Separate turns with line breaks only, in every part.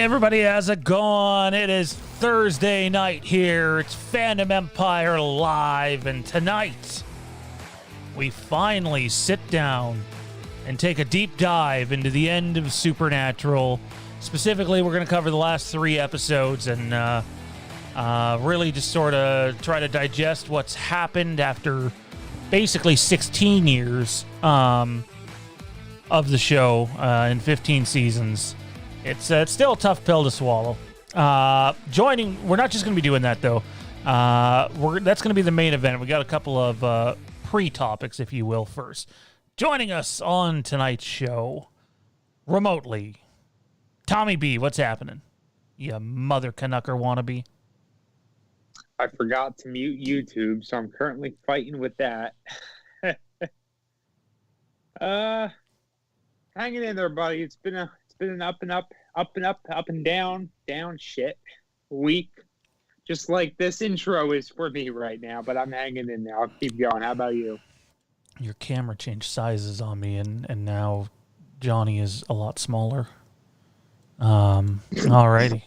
Everybody, how's it going? It is Thursday night here. It's Fandom Empire Live, and tonight we finally sit down and take a deep dive into the end of Supernatural. Specifically, we're going to cover the last 3 episodes and really just sort of try to digest what's happened after basically 16 years of the show in 15 seasons. It's still a tough pill to swallow. We're not just going to be doing that, though. That's going to be the main event. We got a couple of pre-topics, if you will, first. Joining us on tonight's show, remotely, Tommy B, what's happening? You mother Canucker wannabe.
I forgot to mute YouTube, so I'm currently fighting with that. Hanging in there, buddy. It's been an up and down shit week. Just like this intro is for me right now, but I'm hanging in there. I'll keep going. How about you?
Your camera changed sizes on me, and now Johnny is a lot smaller. Alrighty.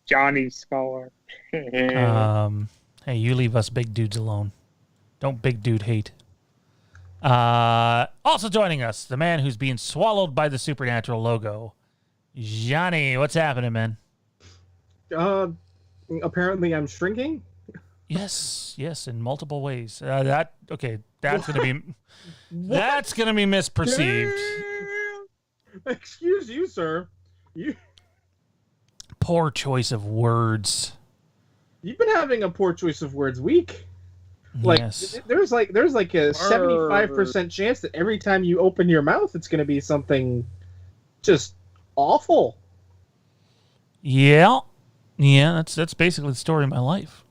Johnny's smaller.
Hey, you leave us big dudes alone. Don't big dude hate. Also joining us, the man who's being swallowed by the Supernatural logo, Johnny. What's happening, man?
Apparently I'm shrinking.
Yes, in multiple ways. That's gonna be misperceived.
Excuse you, sir.
Poor choice of words.
You've been having a poor choice of words week. Like,
yes.
There's like a 75% chance that every time you open your mouth, it's going to be something just awful.
Yeah, that's basically the story of my life.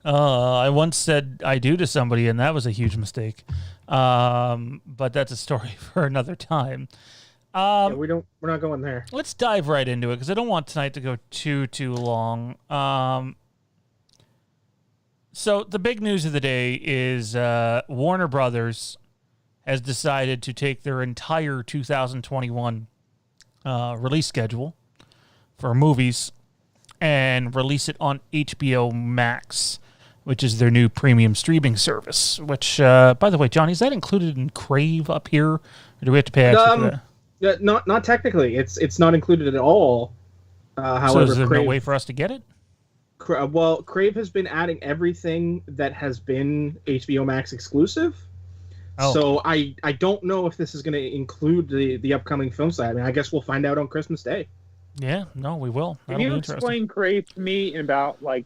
I once said I do to somebody, and that was a huge mistake. But that's a story for another time.
We're not going there.
Let's dive right into it because I don't want tonight to go too long. So the big news of the day is Warner Brothers has decided to take their entire 2021 release schedule for movies and release it on HBO Max, which is their new premium streaming service. Which, by the way, Johnny, is that included in Crave up here, or do we have to pay extra for that?
Yeah, not technically. It's not included at all. However,
so is there no way for us to get it?
Well, Crave has been adding everything that has been HBO Max exclusive. Oh. So I don't know if this is going to include the upcoming film side. I mean, I guess we'll find out on Christmas Day.
Yeah, no, we will.
Can you explain Crave to me in about like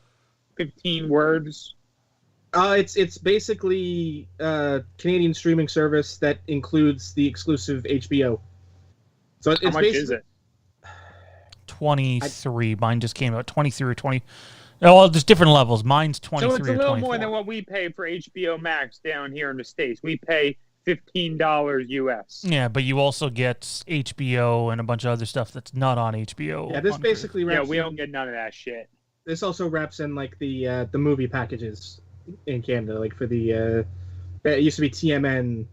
15 words?
It's basically a Canadian streaming service that includes the exclusive HBO. So it's
how much is it?
23. Mine just came out 23 or 20. Oh, well, there's different levels. Mine's 23 or 24. So it's a little
more than what we pay for HBO Max down here in the States. We pay $15 US.
Yeah, but you also get HBO and a bunch of other stuff that's not on HBO.
Yeah, this basically wraps
we don't get none of that shit.
This also wraps in like the movie packages in Canada, like for the it used to be TMN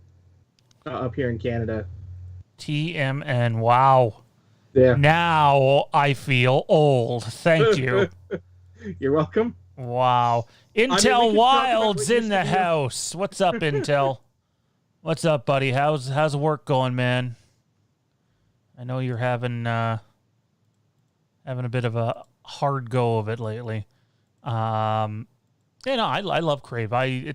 up here in Canada.
TMN, wow.
Yeah.
Now I feel old. Thank you.
You're welcome.
Wow. Intel Wild's in the house. What's up, Intel? What's up, buddy? How's work going, man? I know you're having a bit of a hard go of it lately. I love Crave. I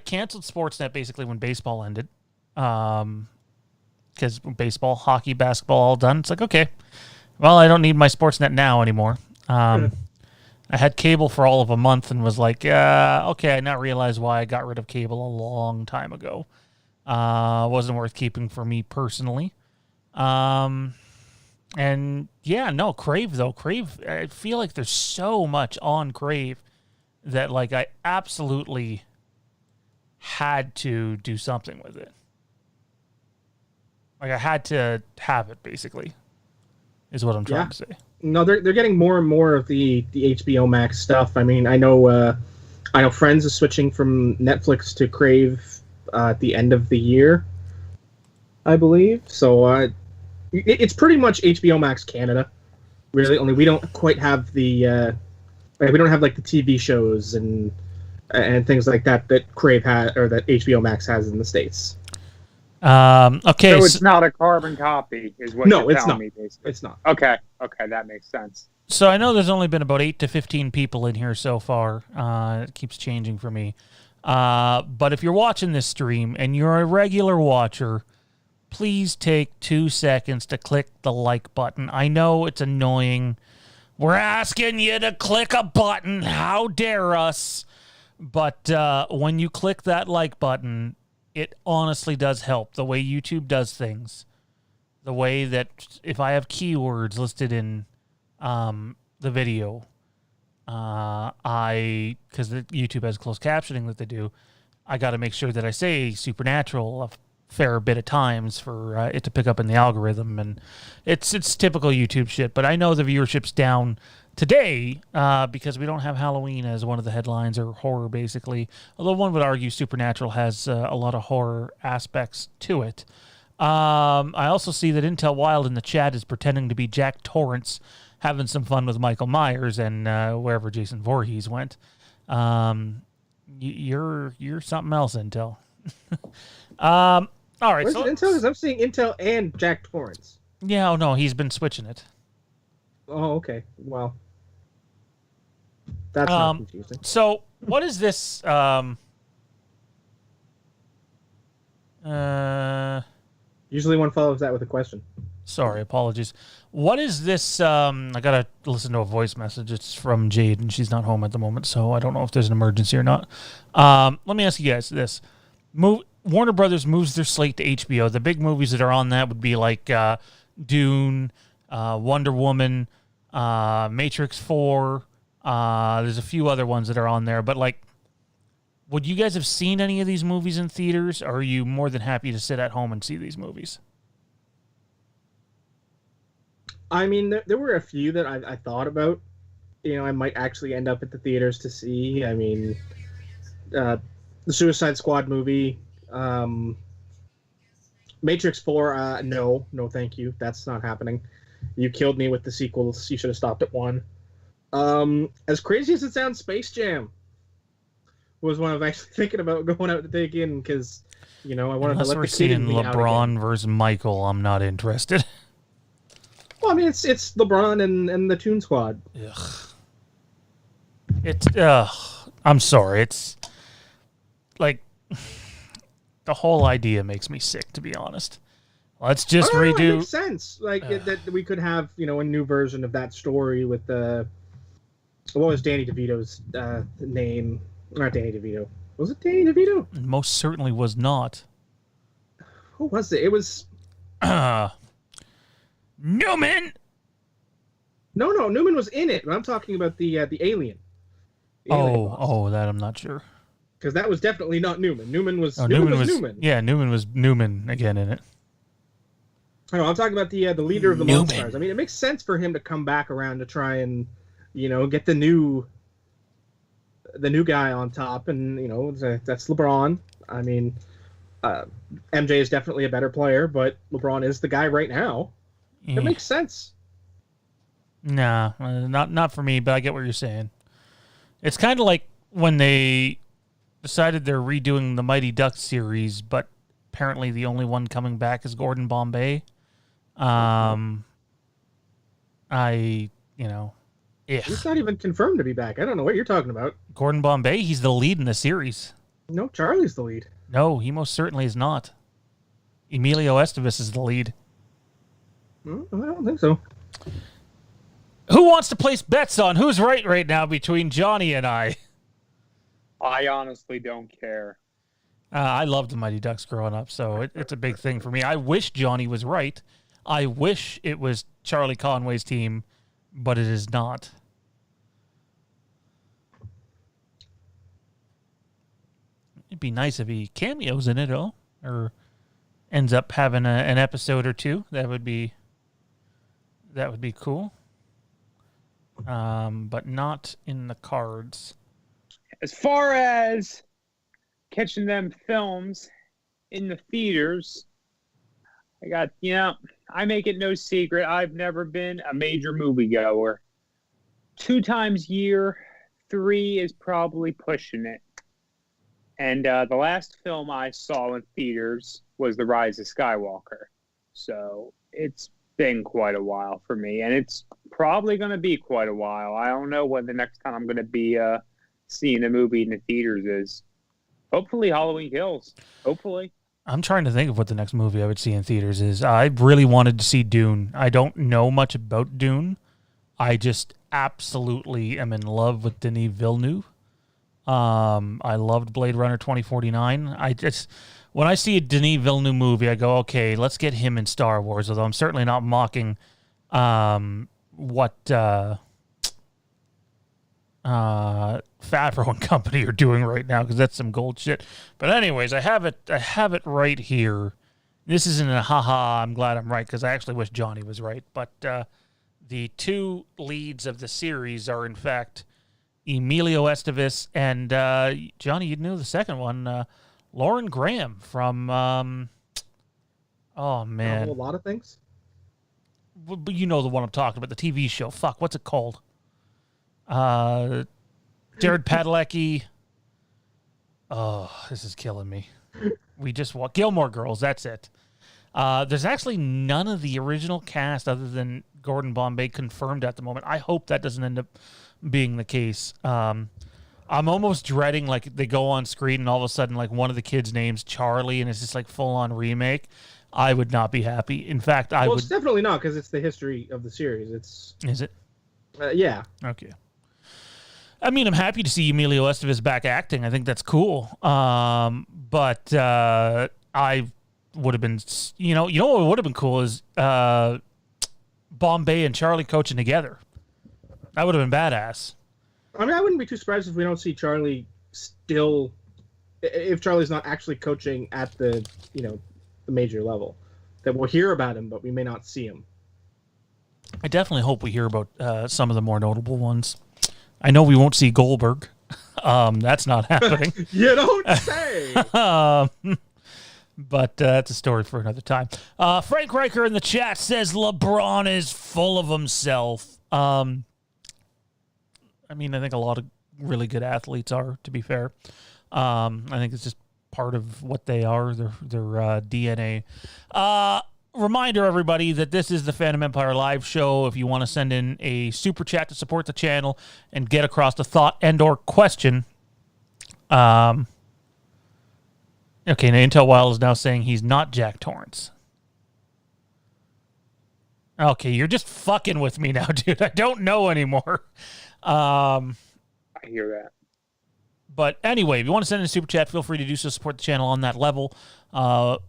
canceled Sportsnet basically when baseball ended. Because baseball, hockey, basketball all done. It's like, okay, well, I don't need my Sportsnet now anymore. I had cable for all of a month and was like, okay, I now realize why I got rid of cable a long time ago. Wasn't worth keeping for me personally. And yeah, no, Crave though. Crave, I feel like there's so much on Crave that like I absolutely had to do something with it. Like I had to have it, basically, is what I'm trying to say.
No, they're getting more and more of the HBO Max stuff. I mean, I know Friends is switching from Netflix to Crave at the end of the year, I believe. So it's pretty much HBO Max Canada, really. Only we don't quite have the we don't have like the TV shows and things like that Crave has or that HBO Max has in the States.
Okay,
so it's not a carbon copy, is what you're telling me, basically.
It's not.
Okay, that makes sense.
So I know there's only been about 8 to 15 people in here so far. It keeps changing for me. But if you're watching this stream and you're a regular watcher, please take 2 seconds to click the like button. I know it's annoying. We're asking you to click a button. How dare us? But when you click that like button, it honestly does help. The way YouTube does things. The way that if I have keywords listed in the video, because YouTube has closed captioning that they do, I got to make sure that I say supernatural a fair bit of times for it to pick up in the algorithm, and it's typical YouTube shit. But I know the viewership's down today because we don't have Halloween as one of the headlines, or horror basically. Although one would argue supernatural has a lot of horror aspects to it. I also see that Intel Wild in the chat is pretending to be Jack Torrance, having some fun with Michael Myers and wherever Jason Voorhees went. You're something else, Intel. All right.
Where's Intel? Because I'm seeing Intel and Jack Torrance.
Yeah, oh no, he's been switching it.
Oh, okay. Well, that's not confusing.
So, what is this?
Usually one follows that with a question.
Sorry, apologies. What is this? I gotta listen to a voice message. It's from Jade, and she's not home at the moment, so I don't know if there's an emergency or not. Let me ask you guys this. Warner Brothers moves their slate to HBO. The big movies that are on that would be like Dune, Wonder Woman, Matrix 4. There's a few other ones that are on there, but like, would you guys have seen any of these movies in theaters, or are you more than happy to sit at home and see these movies?
I mean, there were a few that I thought about. You know, I might actually end up at the theaters to see. I mean, the Suicide Squad movie, Matrix 4, no, thank you. That's not happening. You killed me with the sequels. You should have stopped at 1. As crazy as it sounds, Space Jam was one I was actually thinking about going out to take in because, you know, I wanted to let the kid in me out again.
LeBron versus Michael, I'm not interested.
Well, I mean, it's LeBron and the Toon Squad.
Ugh. I'm sorry. It's like the whole idea makes me sick, to be honest. Let's just redo.
It makes sense. Like that we could have, you know, a new version of that story with the. What was Danny DeVito's name? Not Danny DeVito. Was it Danny DeVito?
Most certainly was not.
Who was it? It was.
Newman.
No, Newman was in it. I'm talking about the alien.
That I'm not sure.
Because that was definitely not Newman. Newman was
Newman. Yeah, Newman was Newman again in it.
I know. I'm talking about the leader of the Monstars. I mean, it makes sense for him to come back around to try and, you know, get the new guy on top, and you know that's LeBron. I mean, MJ is definitely a better player, but LeBron is the guy right now.
Yeah.
It makes sense.
Nah, not for me, but I get what you're saying. It's kind of like when they decided they're redoing the Mighty Ducks series, but apparently the only one coming back is Gordon Bombay.
He's not even confirmed to be back. I don't know what you're talking about.
Gordon Bombay, he's the lead in the series.
No, Charlie's the lead.
No, he most certainly is not. Emilio Estevez is the lead.
I don't think so.
Who wants to place bets on who's right now between Johnny and I?
I honestly don't care.
I loved the Mighty Ducks growing up, so it's a big thing for me. I wish Johnny was right. I wish it was Charlie Conway's team, but it is not. It'd be nice if he cameos in it, or ends up having an episode or two. That would be cool. But not in the cards.
As far as catching them films in the theaters, I got, I make it no secret. I've never been a major moviegoer. 2 times a year, 3 is probably pushing it. And the last film I saw in theaters was The Rise of Skywalker. So it's been quite a while for me, and it's probably going to be quite a while. I don't know when the next time I'm going to be seeing a movie in the theaters is. Hopefully Halloween Kills. Hopefully.
I'm trying to think of what the next movie I would see in theaters is. I really wanted to see Dune. I don't know much about Dune. I just absolutely am in love with Denis Villeneuve. I loved Blade Runner 2049. When I see a Denis Villeneuve movie, I go, okay, let's get him in Star Wars, although I'm certainly not mocking what Favreau and company are doing right now, because that's some gold shit. But anyways, I have it right here. This isn't a haha, I'm glad I'm right, because I actually wish Johnny was right. But the 2 leads of the series are, in fact, Emilio Estevez and, Johnny, you'd know the second one, Lauren Graham from, oh, man.
A lot of things?
But you know the one I'm talking about, the TV show. Fuck, what's it called? Jared Padalecki. Oh, this is killing me. We just walk Gilmore Girls. That's it. There's actually none of the original cast other than Gordon Bombay confirmed at the moment. I hope that doesn't end up being the case. I'm almost dreading like they go on screen and all of a sudden like one of the kids' name's Charlie and it's just like full on remake. I would not be happy. In fact, I would.
It's definitely not, because it's the history of the series.
Is it?
Yeah.
Okay. I mean, I'm happy to see Emilio Estevez back acting. I think that's cool. But I would have been, you know what would have been cool is Bombay and Charlie coaching together. That would have been badass.
I mean, I wouldn't be too surprised if we don't see Charlie still, if Charlie's not actually coaching at the, the major level. That we'll hear about him, but we may not see him.
I definitely hope we hear about some of the more notable ones. I know we won't see Goldberg. That's not happening.
You don't say!
But that's a story for another time. Frank Riker in the chat says LeBron is full of himself. I mean, I think a lot of really good athletes are, to be fair. I think it's just part of what they are, their DNA. Reminder, everybody, that this is the Fandom Empire live show. If you want to send in a super chat to support the channel and get across a thought and or question. Okay, now Intel Wild is now saying he's not Jack Torrance. Okay, you're just fucking with me now, dude. I don't know anymore.
I hear that.
But anyway, if you want to send in a super chat, feel free to do so. Support the channel on that level.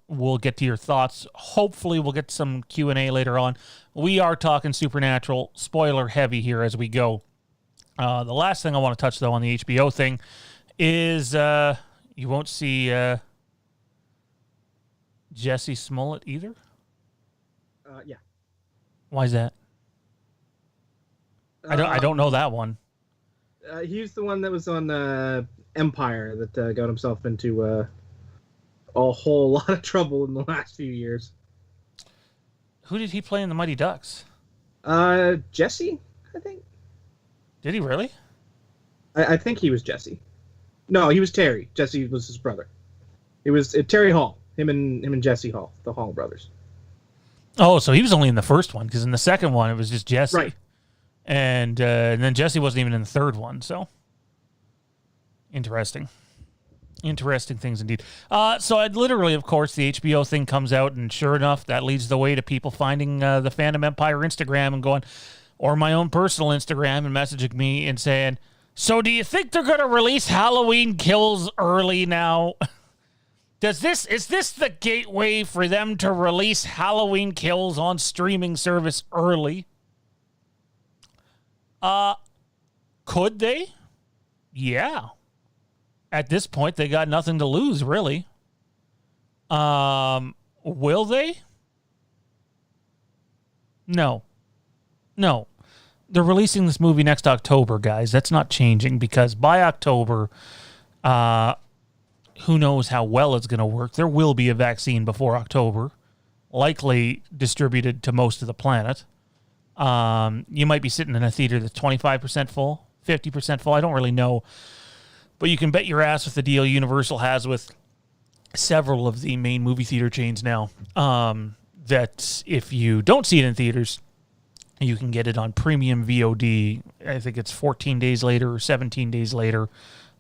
We'll get to your thoughts. Hopefully, we'll get some Q&A later on. We are talking Supernatural, spoiler heavy here as we go. The last thing I want to touch, though, on the HBO thing is you won't see Jesse Smollett either?
Yeah.
Why is that? I don't know that one.
He's the one that was on Empire that got himself into a whole lot of trouble in the last few years.
Who did he play in the Mighty Ducks?
Jesse, I think.
Did he really?
I think he was Jesse. No, he was Terry. Jesse was his brother. It was Terry Hall. Him and Jesse Hall, the Hall brothers.
Oh, so he was only in the first one, because in the second one it was just Jesse.
Right.
And then Jesse wasn't even in the third one, so interesting. Interesting things indeed. So I'd literally, of course, the HBO thing comes out, and sure enough, that leads the way to people finding the Fandom Empire Instagram and going, or my own personal Instagram, and messaging me and saying, so do you think they're going to release Halloween Kills early now? Is this the gateway for them to release Halloween Kills on streaming service early? Could they? Yeah. At this point, they got nothing to lose, really. Will they? No. They're releasing this movie next October, guys. That's not changing, because by October, who knows how well it's going to work. There will be a vaccine before October. likely distributed to most of the planet. You might be sitting in a theater that's 25% full, 50% full. I don't really know. But you can bet your ass with the deal Universal has with several of the main movie theater chains now, that if you don't see it in theaters, you can get it on premium VOD. I think it's 14 days later or 17 days later,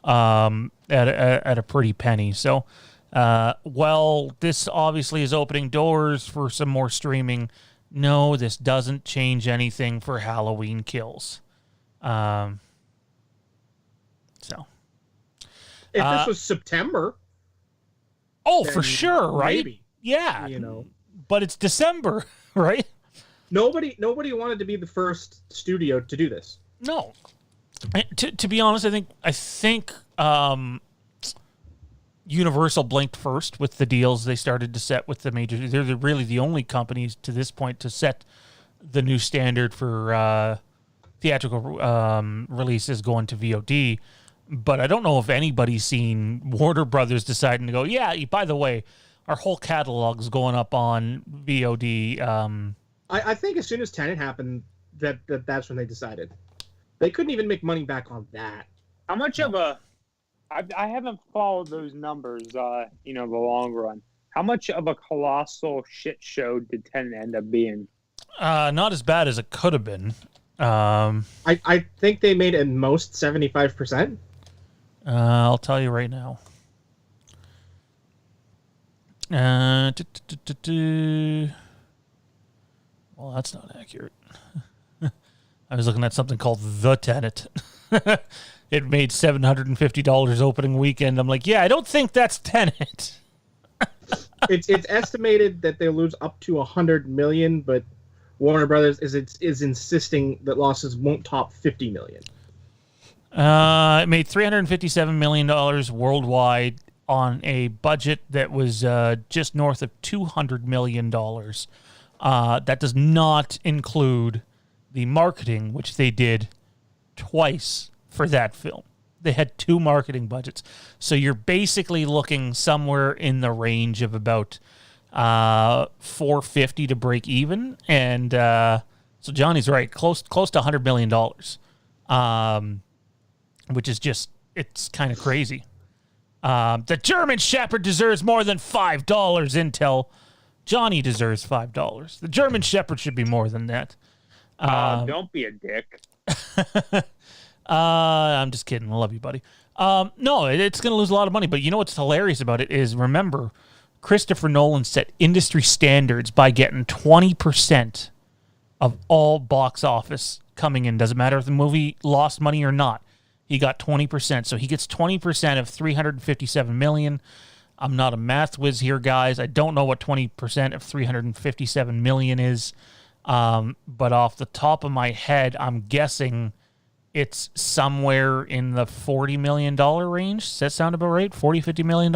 at a pretty penny. So, this obviously is opening doors for some more streaming. No, this doesn't change anything for Halloween Kills. So,
if this was September,
for sure, right?
Maybe,
yeah, but it's December, right?
Nobody wanted to be the first studio to do this.
No. To be honest, I think Universal blinked first with the deals they started to set with the major. They're really the only companies to this point to set the new standard for theatrical releases going to VOD. But I don't know if anybody's seen Warner Brothers deciding to go, yeah, by the way, our whole catalog's going up on VOD.
I think as soon as Tenet happened, that's when they decided. They couldn't even make money back on that.
How much of a... I haven't followed those numbers, the long run. How much of a colossal shit show did Tenet end up being?
Not as bad as it could have been.
I think they made at most 75%.
I'll tell you right now. Well, that's not accurate. I was looking at something called The Tenet. It made $750 opening weekend. I'm like, yeah, I don't think that's Tenet.
It's estimated that they'll lose up to $100 million, but Warner Brothers is insisting that losses won't top $50 million.
It made $357 million worldwide on a budget that was just north of $200 million. That does not include the marketing, which they did twice for that film. They had 2 marketing budgets. So you're basically looking somewhere in the range of about $450 to break even. And so Johnny's right, close to $100 million, which is just, it's kind of crazy. The German Shepherd deserves more than $5, Intel. Johnny deserves $5. The German Shepherd should be more than that.
Don't be a dick.
I'm just kidding. I love you, buddy. No, it's going to lose a lot of money. But you know what's hilarious about it is, remember, Christopher Nolan set industry standards by getting 20% of all box office coming in. Doesn't matter if the movie lost money or not. He got 20%. So he gets 20% of $357 million. I'm not a math whiz here, guys. I don't know what 20% of $357 million is. But off the top of my head, I'm guessing it's somewhere in the $40 million range. Does that sound about right? $40-50 million?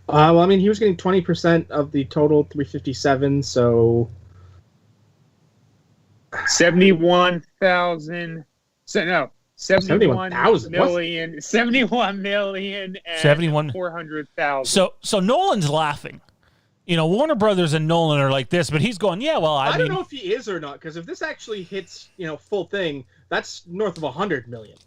Well, I mean, he was getting 20% of the total 357, so
71,000. So no,
71,000
million. 71 million and 400,000.
So Nolan's laughing. Warner Brothers and Nolan are like this, but he's going, yeah, well, I mean,
don't know if he is or not, because if this actually hits, full thing, that's north of 100 million.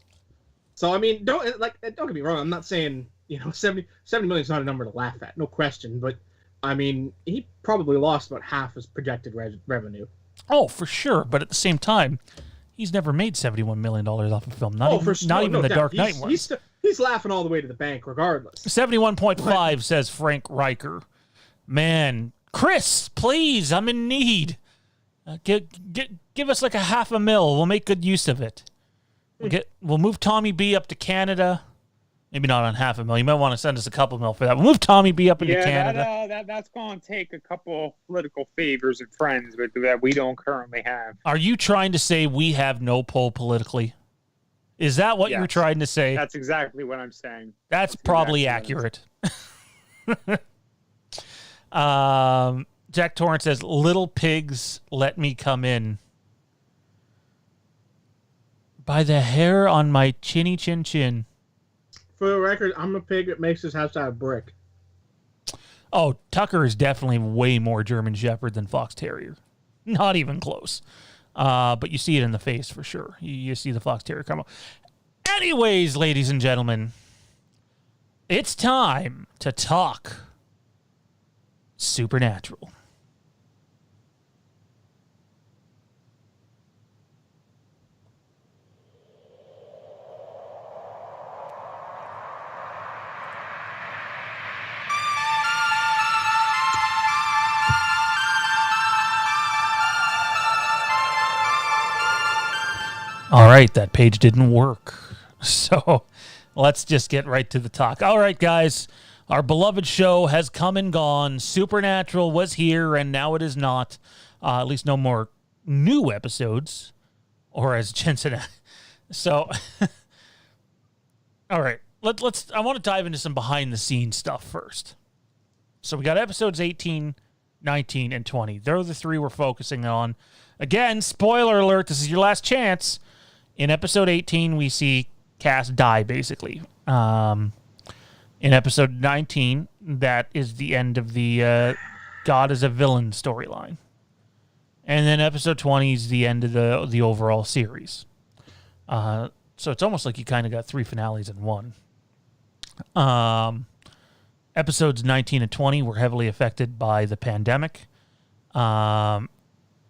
So, I mean, don't get me wrong. I'm not saying, 70 million is not a number to laugh at, no question. But, I mean, he probably lost about half his projected revenue.
Oh, for sure. But at the same time, he's never made $71 million off a film. Not even the Dark Knight one.
He's laughing all the way to the bank, regardless.
71.5 says Frank Riker. Man, Chris, please, I'm in need. Give us like $500,000. We'll make good use of it. We'll move Tommy B up to Canada. Maybe not on $500,000. You might want to send us a couple mil for that. We'll move Tommy B up into Canada.
That's going to take a couple political favors and friends that we don't currently have.
Are you trying to say we have no pull politically? Is that what you're trying to say?
That's exactly what I'm saying.
That's probably accurate. Jack Torrance says, "Little pigs, let me come in. By the hair on my chinny chin chin."
For the record, I'm a pig that makes his house out of brick.
Oh, Tucker is definitely way more German Shepherd than Fox Terrier. Not even close. But you see it in the face for sure. You see the Fox Terrier come up. Anyways, ladies and gentlemen, it's time to talk Supernatural. All right, that page didn't work. So let's just get right to the talk. All right, guys, our beloved show has come and gone. Supernatural was here, and now it is not. At least no more new episodes, or as Jensen. So, all right, let's. I want to dive into some behind-the-scenes stuff first. So we got episodes 18, 19, and 20. They're the three we're focusing on. Again, spoiler alert, this is your last chance. In episode 18, we see Cass die, basically. In episode 19, that is the end of the God is a Villain storyline. And then episode 20 is the end of the overall series. So it's almost like you kind of got three finales in one. Episodes 19 and 20 were heavily affected by the pandemic.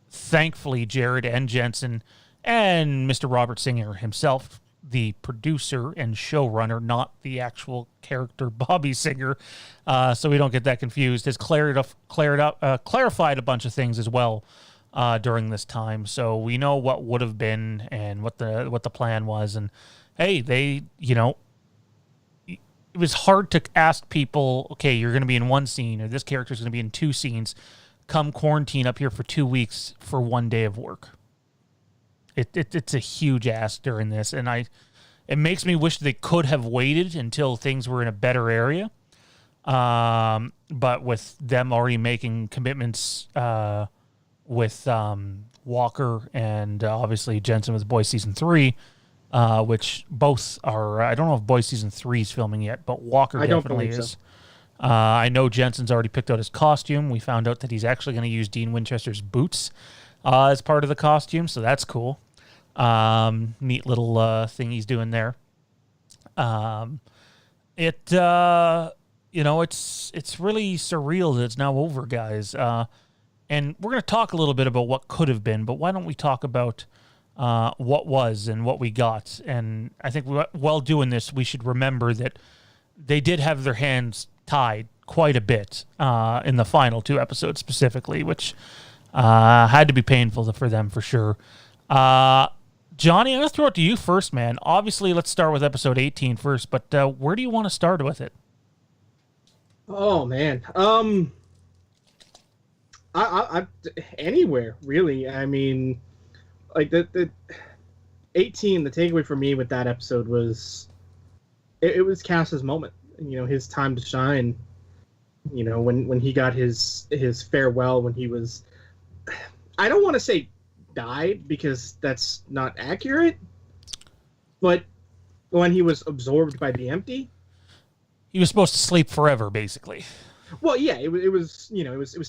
Thankfully, Jared and Jensen and Mr. Robert Singer himself, the producer and showrunner, not the actual character Bobby Singer, so we don't get that confused, has clarified a bunch of things as well during this time. So we know what would have been and what the plan was. And hey, it was hard to ask people, okay, you're going to be in one scene, or this character's going to be in two scenes. Come quarantine up here for 2 weeks for 1 day of work. It's a huge ask during this, and it makes me wish they could have waited until things were in a better area. But with them already making commitments with Walker and obviously Jensen with Boys Season 3, which both are, I don't know if Boys Season 3 is filming yet, but Walker definitely is. So. I know Jensen's already picked out his costume. We found out that he's actually going to use Dean Winchester's boots as part of the costume, so that's cool. Neat little thing he's doing there. It's really surreal that it's now over, guys. And we're going to talk a little bit about what could have been, but why don't we talk about what was and what we got? And I think while doing this, we should remember that they did have their hands tied quite a bit in the final two episodes specifically, which had to be painful for them for sure. Johnny, I'm going to throw it to you first, man. Obviously, let's start with episode 18 first, but where do you want to start with it?
Oh, man. I anywhere, really. I mean, like, the 18, the takeaway for me with that episode was it was Cass's moment. His time to shine. When he got his farewell, when he was, I don't want to say died because that's not accurate, but when he was absorbed by the empty,
he was supposed to sleep forever, basically.
Well, yeah, it was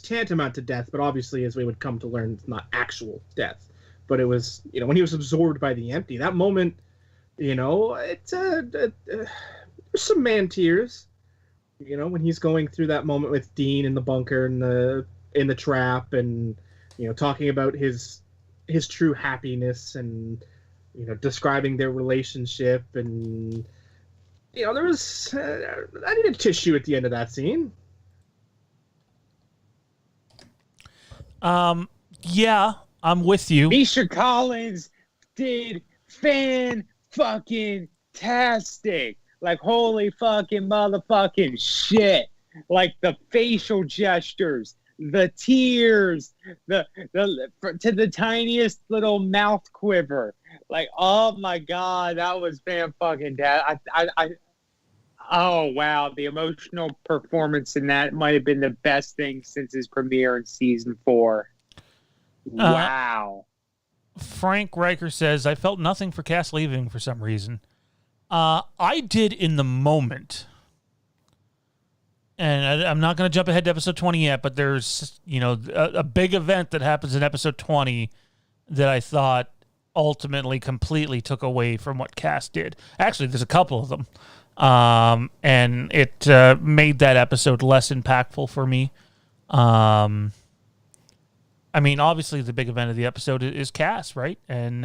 tantamount to death, but obviously, as we would come to learn, it's not actual death. But it was, when he was absorbed by the empty, that moment, it's there's some man tears, when he's going through that moment with Dean in the bunker and in the trap, and talking about his true happiness and describing their relationship, and there was I needed tissue at the end of that scene.
Yeah, I'm with you.
Misha Collins did fan-fucking-tastic. Like, holy fucking motherfucking shit. Like, the facial gestures, the tears, to the tiniest little mouth quiver. Like, oh my God, that was fan-fucking-tastic. Oh, wow, the emotional performance in that might have been the best thing since his premiere in season 4. Wow.
Frank Riker says, I felt nothing for Cass leaving for some reason. I did in the moment. and I'm not going to jump ahead to episode 20 yet, but there's, a big event that happens in episode 20 that I thought ultimately completely took away from what Cass did. Actually, there's a couple of them. And it made that episode less impactful for me. Obviously the big event of the episode is Cass, right? And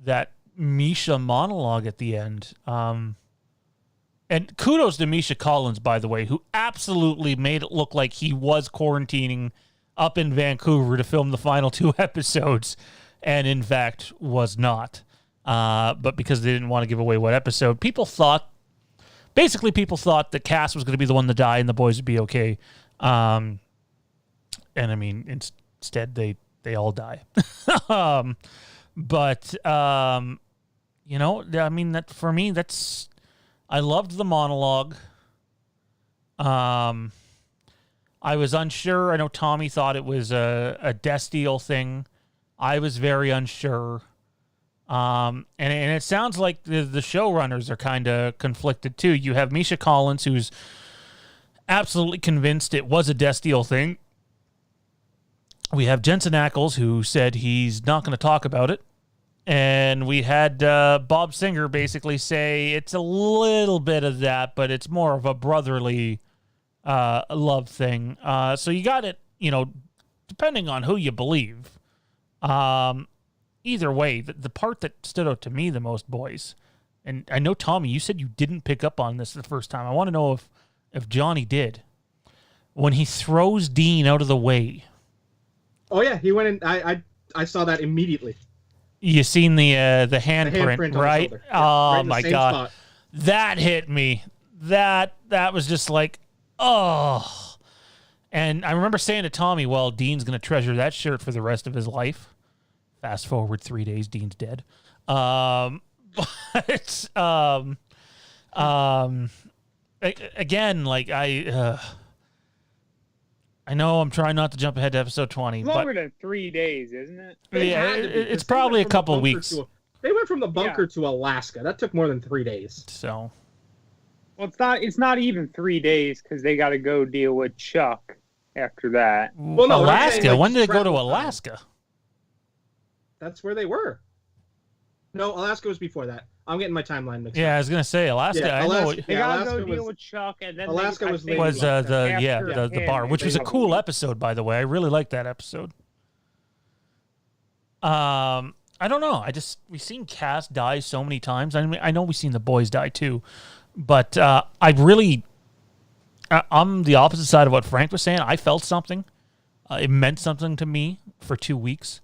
that Misha monologue at the end. And kudos to Misha Collins, by the way, who absolutely made it look like he was quarantining up in Vancouver to film the final 2 episodes, and in fact was not. But because they didn't want to give away what episode, people thought that Cass was going to be the one to die and the boys would be okay. Instead they all die. That for me, I loved the monologue. I was unsure. I know Tommy thought it was a Destiel thing. I was very unsure. And it sounds like the showrunners are kind of conflicted too. You have Misha Collins, who's absolutely convinced it was a Destiel thing. We have Jensen Ackles, who said he's not going to talk about it. And we had Bob Singer basically say it's a little bit of that, but it's more of a brotherly love thing. So you got it, depending on who you believe. Either way, the part that stood out to me the most, boys, and I know, Tommy, you said you didn't pick up on this the first time. I want to know if Johnny did. When he throws Dean out of the way.
Oh, yeah, he went in. I saw that immediately.
You seen the handprint, right?
Yeah,
oh,
right
my God.
Spot.
That hit me. That was just like, oh. And I remember saying to Tommy, well, Dean's going to treasure that shirt for the rest of his life. Fast forward 3 days, Dean's dead. Again, like I know I'm trying not to jump ahead to episode 20.
Longer than 3 days, isn't it?
Yeah, it's probably a couple weeks.
They went from the bunker to Alaska. That took more than 3 days.
So,
well, it's not even 3 days because they got to go deal with Chuck after that.
Well, no, Alaska. When did they go to Alaska?
That's where they were. No, Alaska was before that. I'm getting my timeline mixed up.
Yeah, I was gonna say Alaska.
Yeah,
I know.
They got to go deal with Chuck, and then
Alaska was
the bar, which was a cool episode, by the way. I really liked that episode. I don't know. We've seen Cass die so many times. I mean, I know we've seen the boys die too, but I'm the opposite side of what Frank was saying. I felt something. It meant something to me for 2 weeks.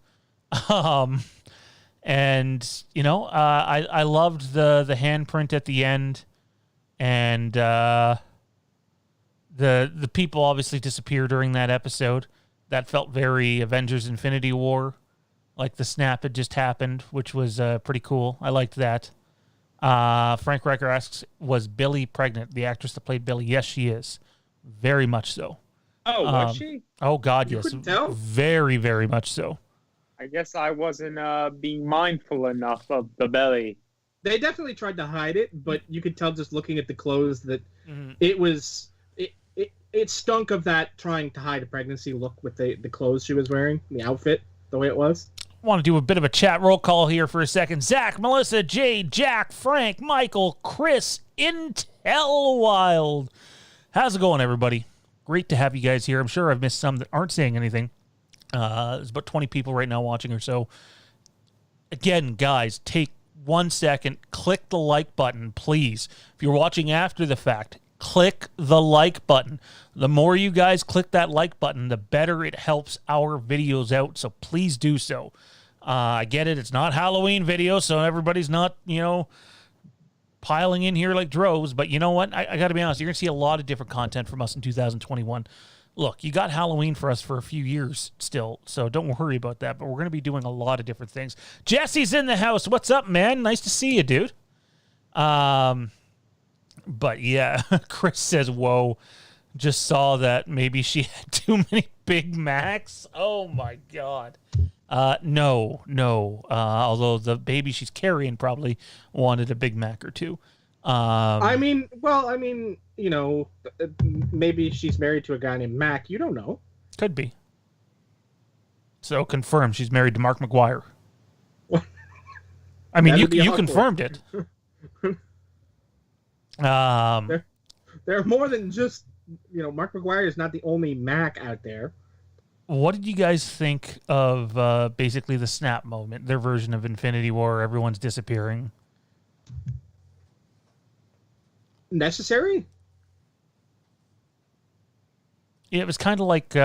And I loved the handprint at the end, and the people obviously disappear during that episode. That felt very Avengers Infinity War, like the snap had just happened, which was pretty cool. I liked that. Frank Riker asks, was Billy pregnant? The actress that played Billy? Yes, she is. Very much so.
Oh, was she?
Oh, God,
You
yes.
couldn't tell?
Very, very much so.
I guess I wasn't being mindful enough of the belly.
They definitely tried to hide it, but you could tell just looking at the clothes that it stunk of that trying to hide a pregnancy look with the clothes she was wearing, the outfit, the way it was.
Want to do a bit of a chat roll call here for a second. Zach, Melissa, Jade, Jack, Frank, Michael, Chris, Intel Wild. How's it going, everybody? Great to have you guys here. I'm sure I've missed some that aren't saying anything. There's about 20 people right now watching or so. Again, guys, take 1 second, click the like button, please. If you're watching after the fact, click the like button. The more you guys click that like button, the better it helps our videos out, so please do so. I get it, it's not Halloween video, so everybody's not, piling in here like droves, but you know what? I got to be honest, you're going to see a lot of different content from us in 2021. Look, you got Halloween for us for a few years still, so don't worry about that, but we're going to be doing a lot of different things. Jesse's in the house. What's up, man? Nice to see you, dude. But yeah, Chris says, whoa, just saw that maybe she had too many Big Macs. Oh, my God. No. Although the baby she's carrying probably wanted a Big Mac or two.
I mean, you know, maybe she's married to a guy named Mac. You don't know.
Could be. So confirmed, she's married to Mark McGuire. I mean, you confirmed it.
There are more than just, you know, Mark McGuire is not the only Mac out there.
What did you guys think of basically the Snap moment, their version of Infinity War? Everyone's disappearing.
Necessary?
Yeah, it was kind of like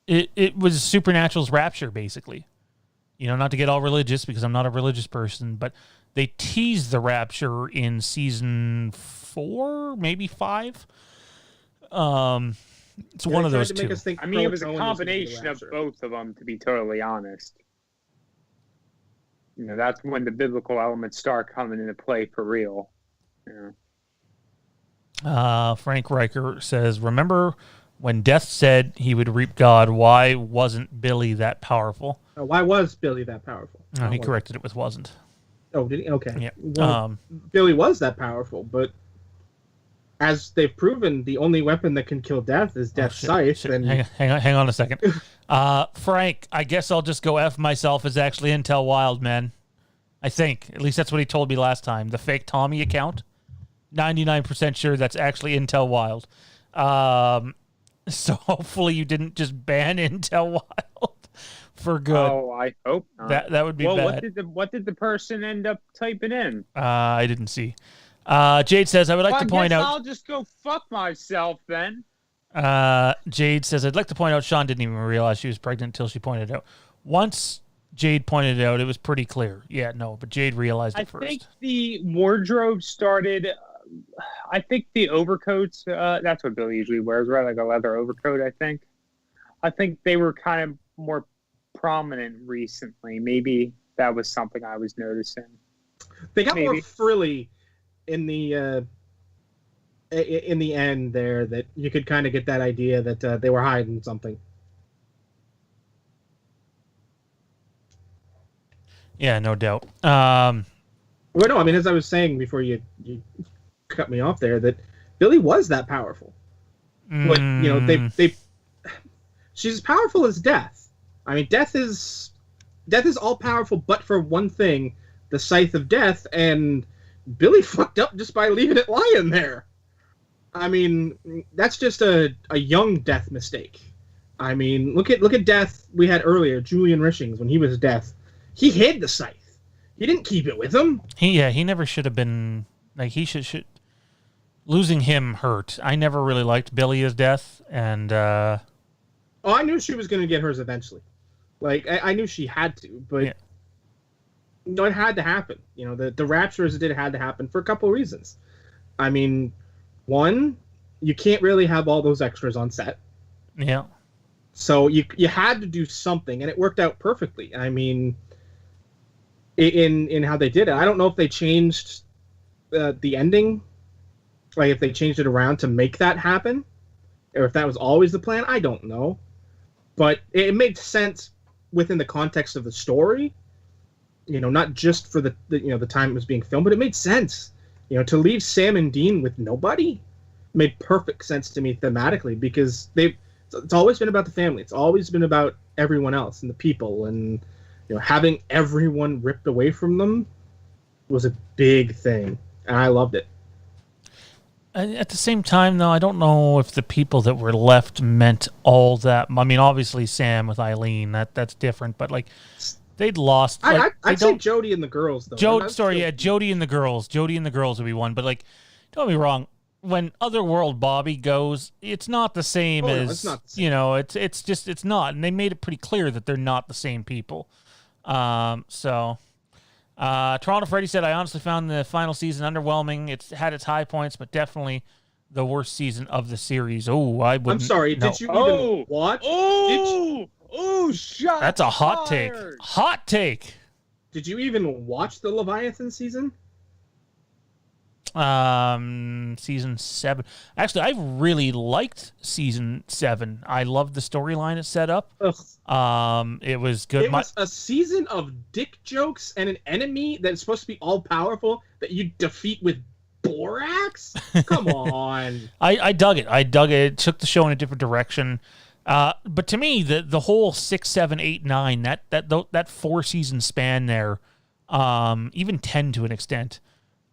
it was Supernatural's rapture, basically. You know, not to get all religious because I'm not a religious person, but they teased the rapture in season 4, maybe 5. It's one of those two.
I mean, it was a combination of both of them, to be totally honest. You know, that's when the biblical elements start coming into play for real. You
know. Frank Riker says, remember when Death said he would reap God, why wasn't Billy that powerful?
Why was Billy that powerful?
No, he corrected it with wasn't.
Oh, did he? Okay.
Yeah.
Well, Billy was that powerful, but as they've proven, the only weapon that can kill Death is Death's scythe. And...
Hang on a second. Frank, I guess I'll just go F myself as actually Intel Wild, man. I think. At least that's what he told me last time. The fake Tommy account. 99% sure that's actually Intel Wild. So hopefully you didn't just ban Intel Wild for good.
Oh, I hope not.
That would be bad.
What did the person end up typing in?
I didn't see. Jade says, I would like to point out...
I'll just go fuck myself then.
Jade says, I'd like to point out Sean didn't even realize she was pregnant until she pointed it out. Once Jade pointed it out, it was pretty clear. Yeah, no, but Jade realized it first.
I think the wardrobe started... I think the overcoats, that's what Billy usually wears, right? Like a leather overcoat, I think. I think they were kind of more prominent recently. Maybe that was something I was noticing.
They got more frilly in the end there, that you could kind of get that idea that they were hiding something.
Yeah, no doubt.
Well, no, I mean, as I was saying before you cut me off there, that Billy was that powerful. But, you know, she's as powerful as Death. I mean, Death is all powerful, but for one thing, the Scythe of Death, and Billy fucked up just by leaving it lying there. I mean, that's just a young Death mistake. I mean, look at Death we had earlier, Julian Richings, when he was Death. He hid the Scythe. He didn't keep it with him.
He never should have been, like, he should losing him hurt. I never really liked Billy as Death, and I
knew she was going to get hers eventually. Like, I knew she had to, but yeah. No, it had to happen. You know, the rapture as it did had to happen for a couple of reasons. I mean, one, you can't really have all those extras on set.
Yeah.
So you had to do something, and it worked out perfectly. I mean, in how they did it. I don't know if they changed the ending, like if they changed it around to make that happen, or if that was always the plan. I don't know, but it made sense within the context of the story. You know, not just for the time it was being filmed, but it made sense. You know, to leave Sam and Dean with nobody made perfect sense to me thematically, because it's always been about the family. It's always been about everyone else and the people, and you know, having everyone ripped away from them was a big thing, and I loved it.
At the same time, though, I don't know if the people that were left meant all that. I mean, obviously Sam with Eileen, that's different, but like they'd lost. Like,
I'd say Jody and the girls, though.
Jody and the girls. Jody and the girls would be one, but like, don't get me wrong. When Otherworld Bobby goes, it's not the same as,
it's not the same.
You know, it's not, and they made it pretty clear that they're not the same people. Toronto Freddy said, I honestly found the final season underwhelming. It's had its high points, but definitely the worst season of the series. Oh, I wouldn't.
I'm sorry.
No.
Did you even watch?
Shut.
That's a hot take. Hot take.
Did you even watch the Leviathan season?
Season 7. Actually, I really liked season 7. I loved the storyline it set up. It was good.
It was a season of dick jokes and an enemy that's supposed to be all powerful that you defeat with borax. Come on.
I dug it. It took the show in a different direction. But to me, the whole 6, 7, 8, 9, that 4-season span there, even 10 to an extent.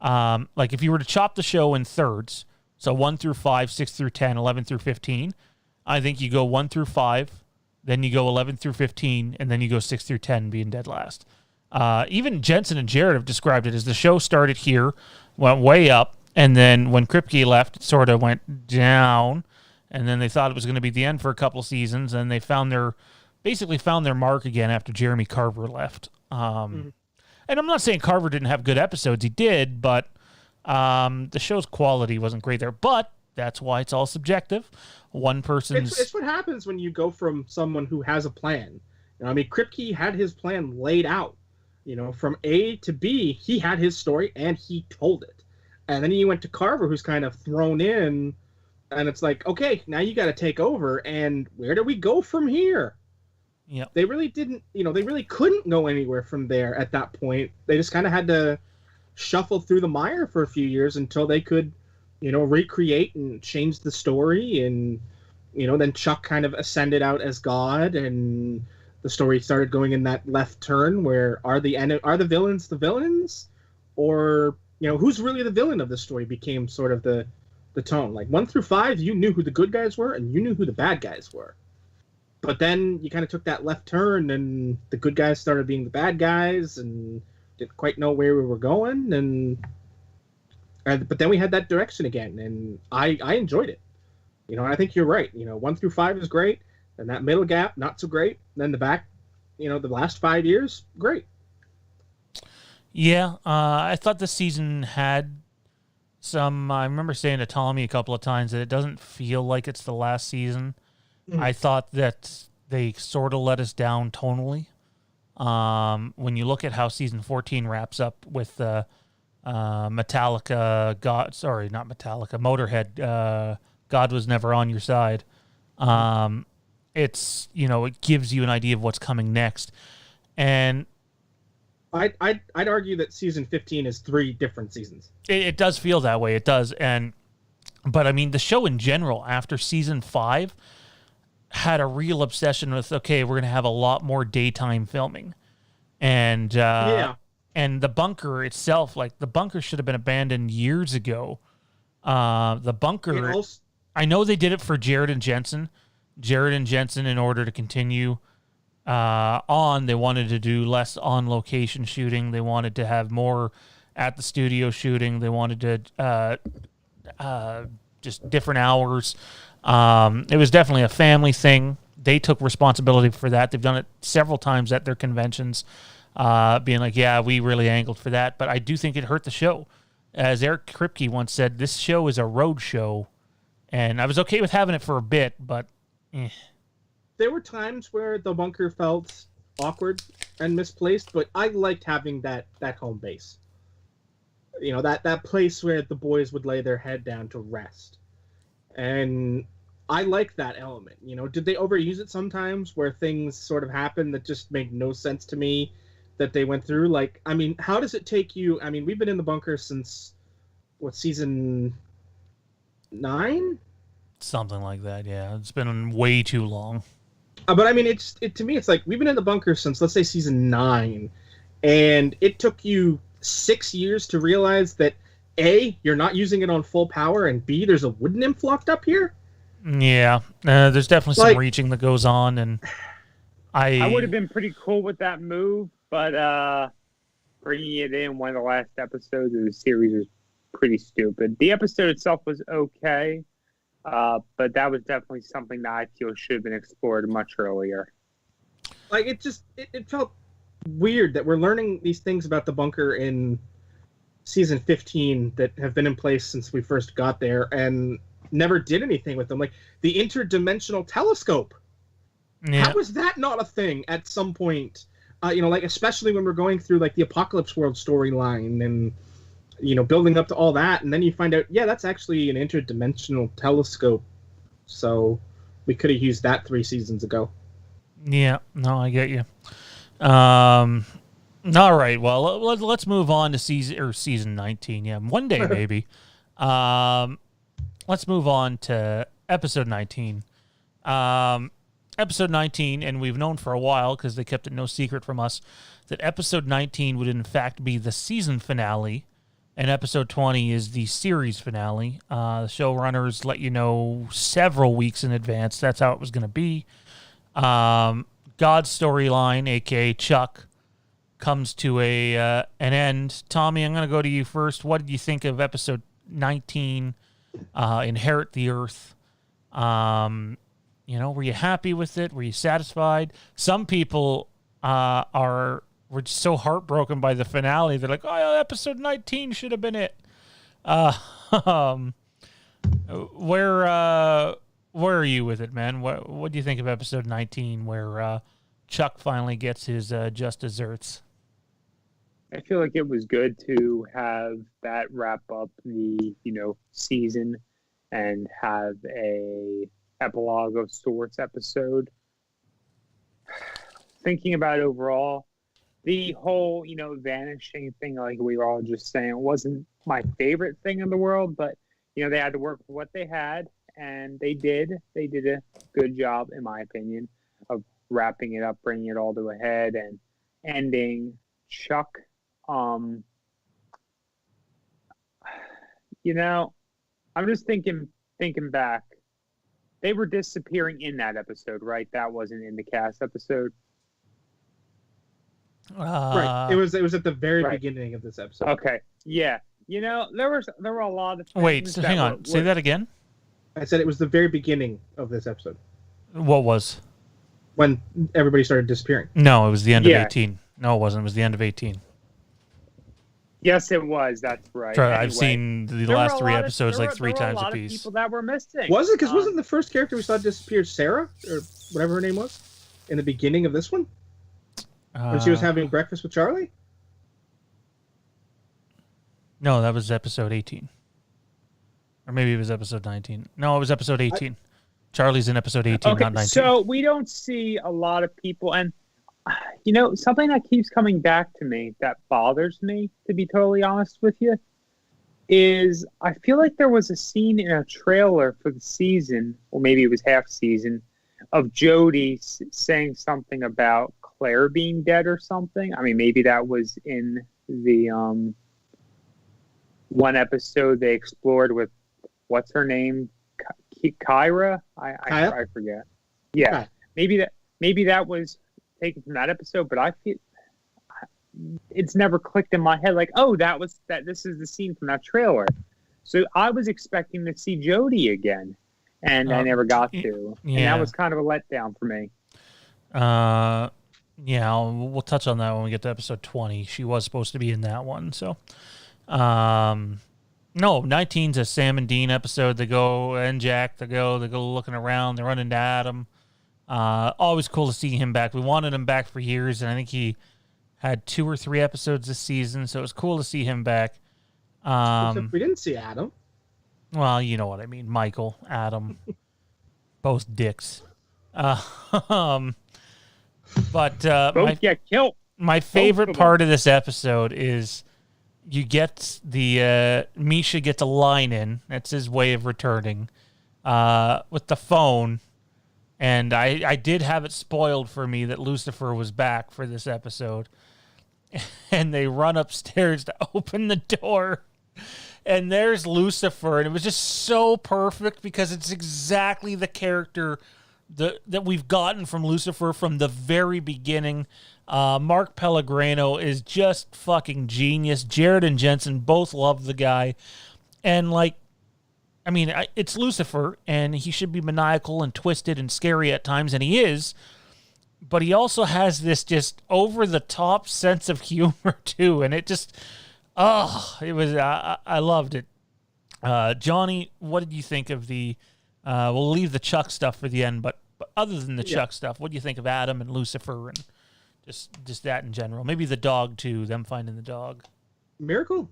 Like if you were to chop the show in thirds, so 1 through 5, 6 through 10, 11 through 15, I think you go 1 through 5, then you go 11 through 15, and then you go 6 through 10 being dead last. Even Jensen and Jared have described it as the show started here, went way up, and then when Kripke left, it sort of went down, and then they thought it was going to be the end for a couple seasons, and they basically found their mark again after Jeremy Carver left. And I'm not saying Carver didn't have good episodes. He did, but the show's quality wasn't great there. But that's why it's all subjective. One person's...
It's what happens when you go from someone who has a plan. I mean, Kripke had his plan laid out. From A to B, he had his story, and he told it. And then you went to Carver, who's kind of thrown in, and it's like, okay, now you got to take over, and where do we go from here?
Yeah,
they really didn't, they really couldn't go anywhere from there at that point. They just kind of had to shuffle through the mire for a few years until they could, recreate and change the story. And, then Chuck kind of ascended out as God, and the story started going in that left turn where are the villains the villains? Or, who's really the villain of the story became sort of the tone. Like 1 through 5, you knew who the good guys were and you knew who the bad guys were. But then you kind of took that left turn, and the good guys started being the bad guys, and didn't quite know where we were going. But then we had that direction again, and I enjoyed it. I think you're right. 1 through 5 is great, and that middle gap not so great. And then the back, the last 5 years, great.
Yeah, I thought this season had some. I remember saying to Tommy a couple of times that it doesn't feel like it's the last season. I thought that they sort of let us down tonally. When you look at how season 14 wraps up with Metallica, Motorhead, God Was Never On Your Side. It's, it gives you an idea of what's coming next. And
I'd argue that season 15 is 3 different seasons.
It does feel that way. It does. But I mean, the show in general after season 5 had a real obsession with, okay, we're going to have a lot more daytime filming. And and the bunker itself, like the bunker should have been abandoned years ago. The bunker, I know they did it for Jared and Jensen. In order to continue they wanted to do less on-location shooting. They wanted to have more at the studio shooting. They wanted to just different hours. It was definitely a family thing. They took responsibility for that. They've done it several times at their conventions, being like, yeah, we really angled for that. But I do think it hurt the show. As Eric Kripke once said, this show is a road show. And I was okay with having it for a bit, but
There were times where the bunker felt awkward and misplaced, but I liked having that home base. That place where the boys would lay their head down to rest. And I like that element. Did they overuse it sometimes where things sort of happened that just made no sense to me that they went through? Like, I mean, how does it take you? I mean, we've been in the bunker since, season 9?
Something like that, yeah. It's been way too long.
But I mean, to me, it's like we've been in the bunker since, let's say, season 9. And it took you 6 years to realize that A, you're not using it on full power, and B, there's a wood nymph locked up here?
Yeah, there's definitely some reaching that goes on, and
I would have been pretty cool with that move, but bringing it in one of the last episodes of the series was pretty stupid. The episode itself was okay, but that was definitely something that I feel should have been explored much earlier.
Like, it felt weird that we're learning these things about the bunker in season 15 that have been in place since we first got there and never did anything with them. Like the interdimensional telescope. Yeah. How was that not a thing at some point? Like especially when we're going through like the Apocalypse World storyline, and building up to all that, and then you find out, yeah, that's actually an interdimensional telescope. So we could have used that 3 seasons ago.
Yeah, no, I get you. All right, well, let's move on to season 19. Yeah, one day maybe. Let's move on to episode 19. Episode 19, and we've known for a while because they kept it no secret from us that episode 19 would in fact be the season finale, and episode 20 is the series finale. The showrunners let you know several weeks in advance that's how it was going to be. God's storyline, aka Chuck, comes to an end. Tommy, I'm going to go to you first. What did you think of episode 19, Inherit the Earth? Were you happy with it? Were you satisfied? Some people were just so heartbroken by the finale. They're like, oh, episode 19 should have been it. Where are you with it, man? What do you think of episode 19 where Chuck finally gets his just desserts?
I feel like it was good to have that wrap up the, season and have a epilogue of sorts episode. Thinking about it overall, the whole, vanishing thing, like we were all just saying, wasn't my favorite thing in the world, but, they had to work with what they had, and they did. They did a good job, in my opinion, of wrapping it up, bringing it all to a head, and ending Chuck. I'm just thinking back. They were disappearing in that episode, right? That wasn't in the cast episode.
Right. It was at the very beginning of this episode.
Okay. Yeah. There were a lot of things.
Wait, so hang on. Say that again?
I said it was the very beginning of this episode.
What was?
When everybody started disappearing.
No, it was the end of 18. No, it wasn't. It was the end of 18.
Yes, it was. That's right.
Anyway, I've seen the last 3 episodes like 3 times
a
apiece.
People that were missing.
Was it? Because wasn't the first character we saw disappear Sarah or whatever her name was in the beginning of this one when she was having breakfast with Charlie?
No, that was episode 18, or maybe it was episode 19. No, it was episode 18. Charlie's in episode 18, not 19.
So we don't see a lot of people, and something that keeps coming back to me that bothers me, to be totally honest with you, is I feel like there was a scene in a trailer for the season, or maybe it was half season, of Jody saying something about Claire being dead or something. I mean, maybe that was in the one episode they explored with, what's her name? Kyra? I forget. Yeah, maybe that was taken from that episode, but I feel it's never clicked in my head like, oh, this is the scene from that trailer. So I was expecting to see Jody again, and I never got to. Yeah. And that was kind of a letdown for me.
We'll touch on that when we get to episode 20. She was supposed to be in that one, so no, 19's a Sam and Dean episode. They go looking around, they run into Adam. Always cool to see him back. We wanted him back for years, and I think he had 2 or 3 episodes this season, so it was cool to see him back.
Except we didn't see Adam.
Well, you know what I mean. Michael, Adam, both dicks. But
both get killed.
My favorite part of this episode is you get the Misha gets a line in. That's his way of returning with the phone. And I did have it spoiled for me that Lucifer was back for this episode. And they run upstairs to open the door. And there's Lucifer. And it was just so perfect because it's exactly the character that we've gotten from Lucifer from the very beginning. Mark Pellegrino is just fucking genius. Jared and Jensen both love the guy. And it's Lucifer, and he should be maniacal and twisted and scary at times, and he is. But he also has this just over-the-top sense of humor, too. And it just, I loved it. Johnny, what did you think of the, we'll leave the Chuck stuff for the end, but other than the Chuck stuff, what do you think of Adam and Lucifer and just that in general? Maybe the dog, too, them finding the dog.
Miracle?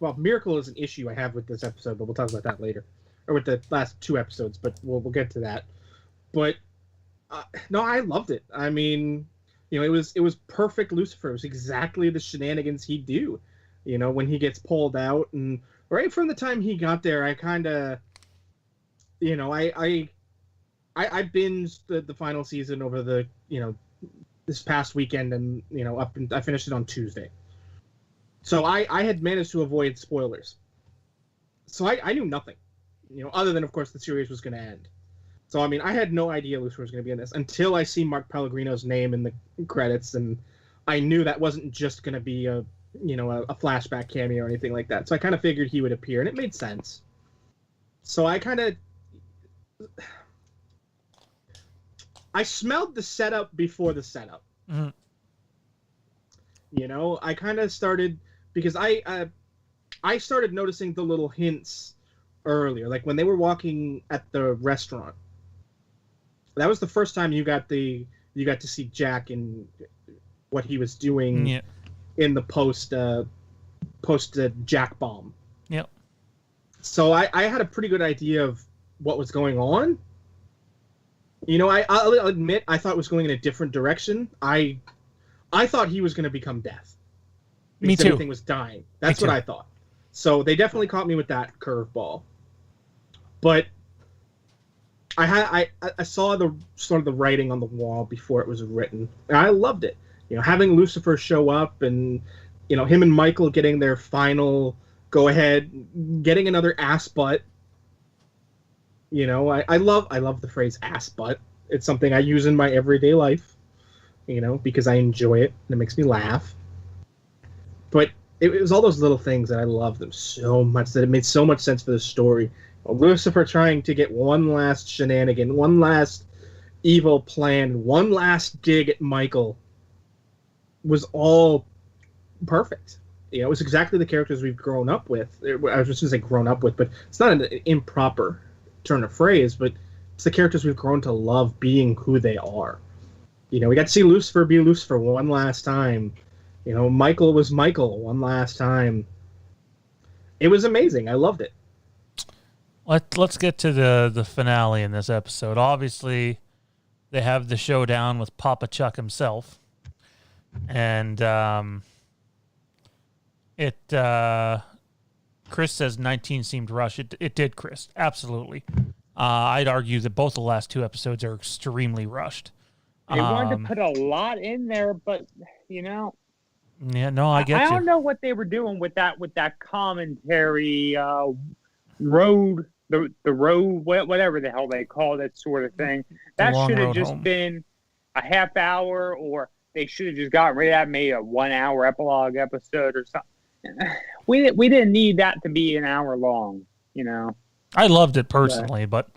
Well, Miracle is an issue I have with this episode, but we'll talk about that later, or with the last 2 episodes. But we'll get to that. But no, I loved it. I mean, it was perfect Lucifer. It was exactly the shenanigans he'd do. When he gets pulled out, and right from the time he got there, I kind of, I binged the final season over the this past weekend, and I finished it on Tuesday. So I had managed to avoid spoilers. So I knew nothing, other than, of course, the series was going to end. So, I mean, I had no idea Lucifer was going to be in this until I see Mark Pellegrino's name in the credits, and I knew that wasn't just going to be a flashback cameo or anything like that. So I kind of figured he would appear, and it made sense. So I smelled the setup before the setup.
Mm-hmm.
I kind of started, because I started noticing the little hints earlier, like when they were walking at the restaurant. That was the first time you got to see Jack and what he was doing in the post Jack bomb.
Yep.
So I had a pretty good idea of what was going on. I'll admit I thought it was going in a different direction. I thought he was going to become Death.
Me too.
Everything was dying. That's what I thought. So they definitely caught me with that curveball. But I saw the sort of the writing on the wall before it was written, and I loved it. Having Lucifer show up, and him and Michael getting their final go ahead, getting another ass butt. I love the phrase ass butt. It's something I use in my everyday life, because I enjoy it and it makes me laugh. But it was all those little things that I love them so much that it made so much sense for the story. Lucifer trying to get one last shenanigan, one last evil plan, one last dig at Michael was all perfect. It was exactly the characters we've grown up with. I was just going to say grown up with, but it's not an improper turn of phrase, but it's the characters we've grown to love being who they are. We got to see Lucifer be Lucifer one last time. Michael was Michael one last time. It was amazing. I loved it.
Let's get to the finale in this episode. Obviously, they have the showdown with Papa Chuck himself. And Chris says 19 seemed rushed. It did, Chris. Absolutely. I'd argue that both the last 2 episodes are extremely rushed.
They wanted to put a lot in there, but
Yeah, no, I get you.
I don't know what they were doing with that commentary, road, the road, whatever the hell they call that sort of thing. That should have just been a half hour, or they should have just gotten rid of that, made a 1 hour epilogue episode or something. We didn't need that to be an hour long,
I loved it personally, but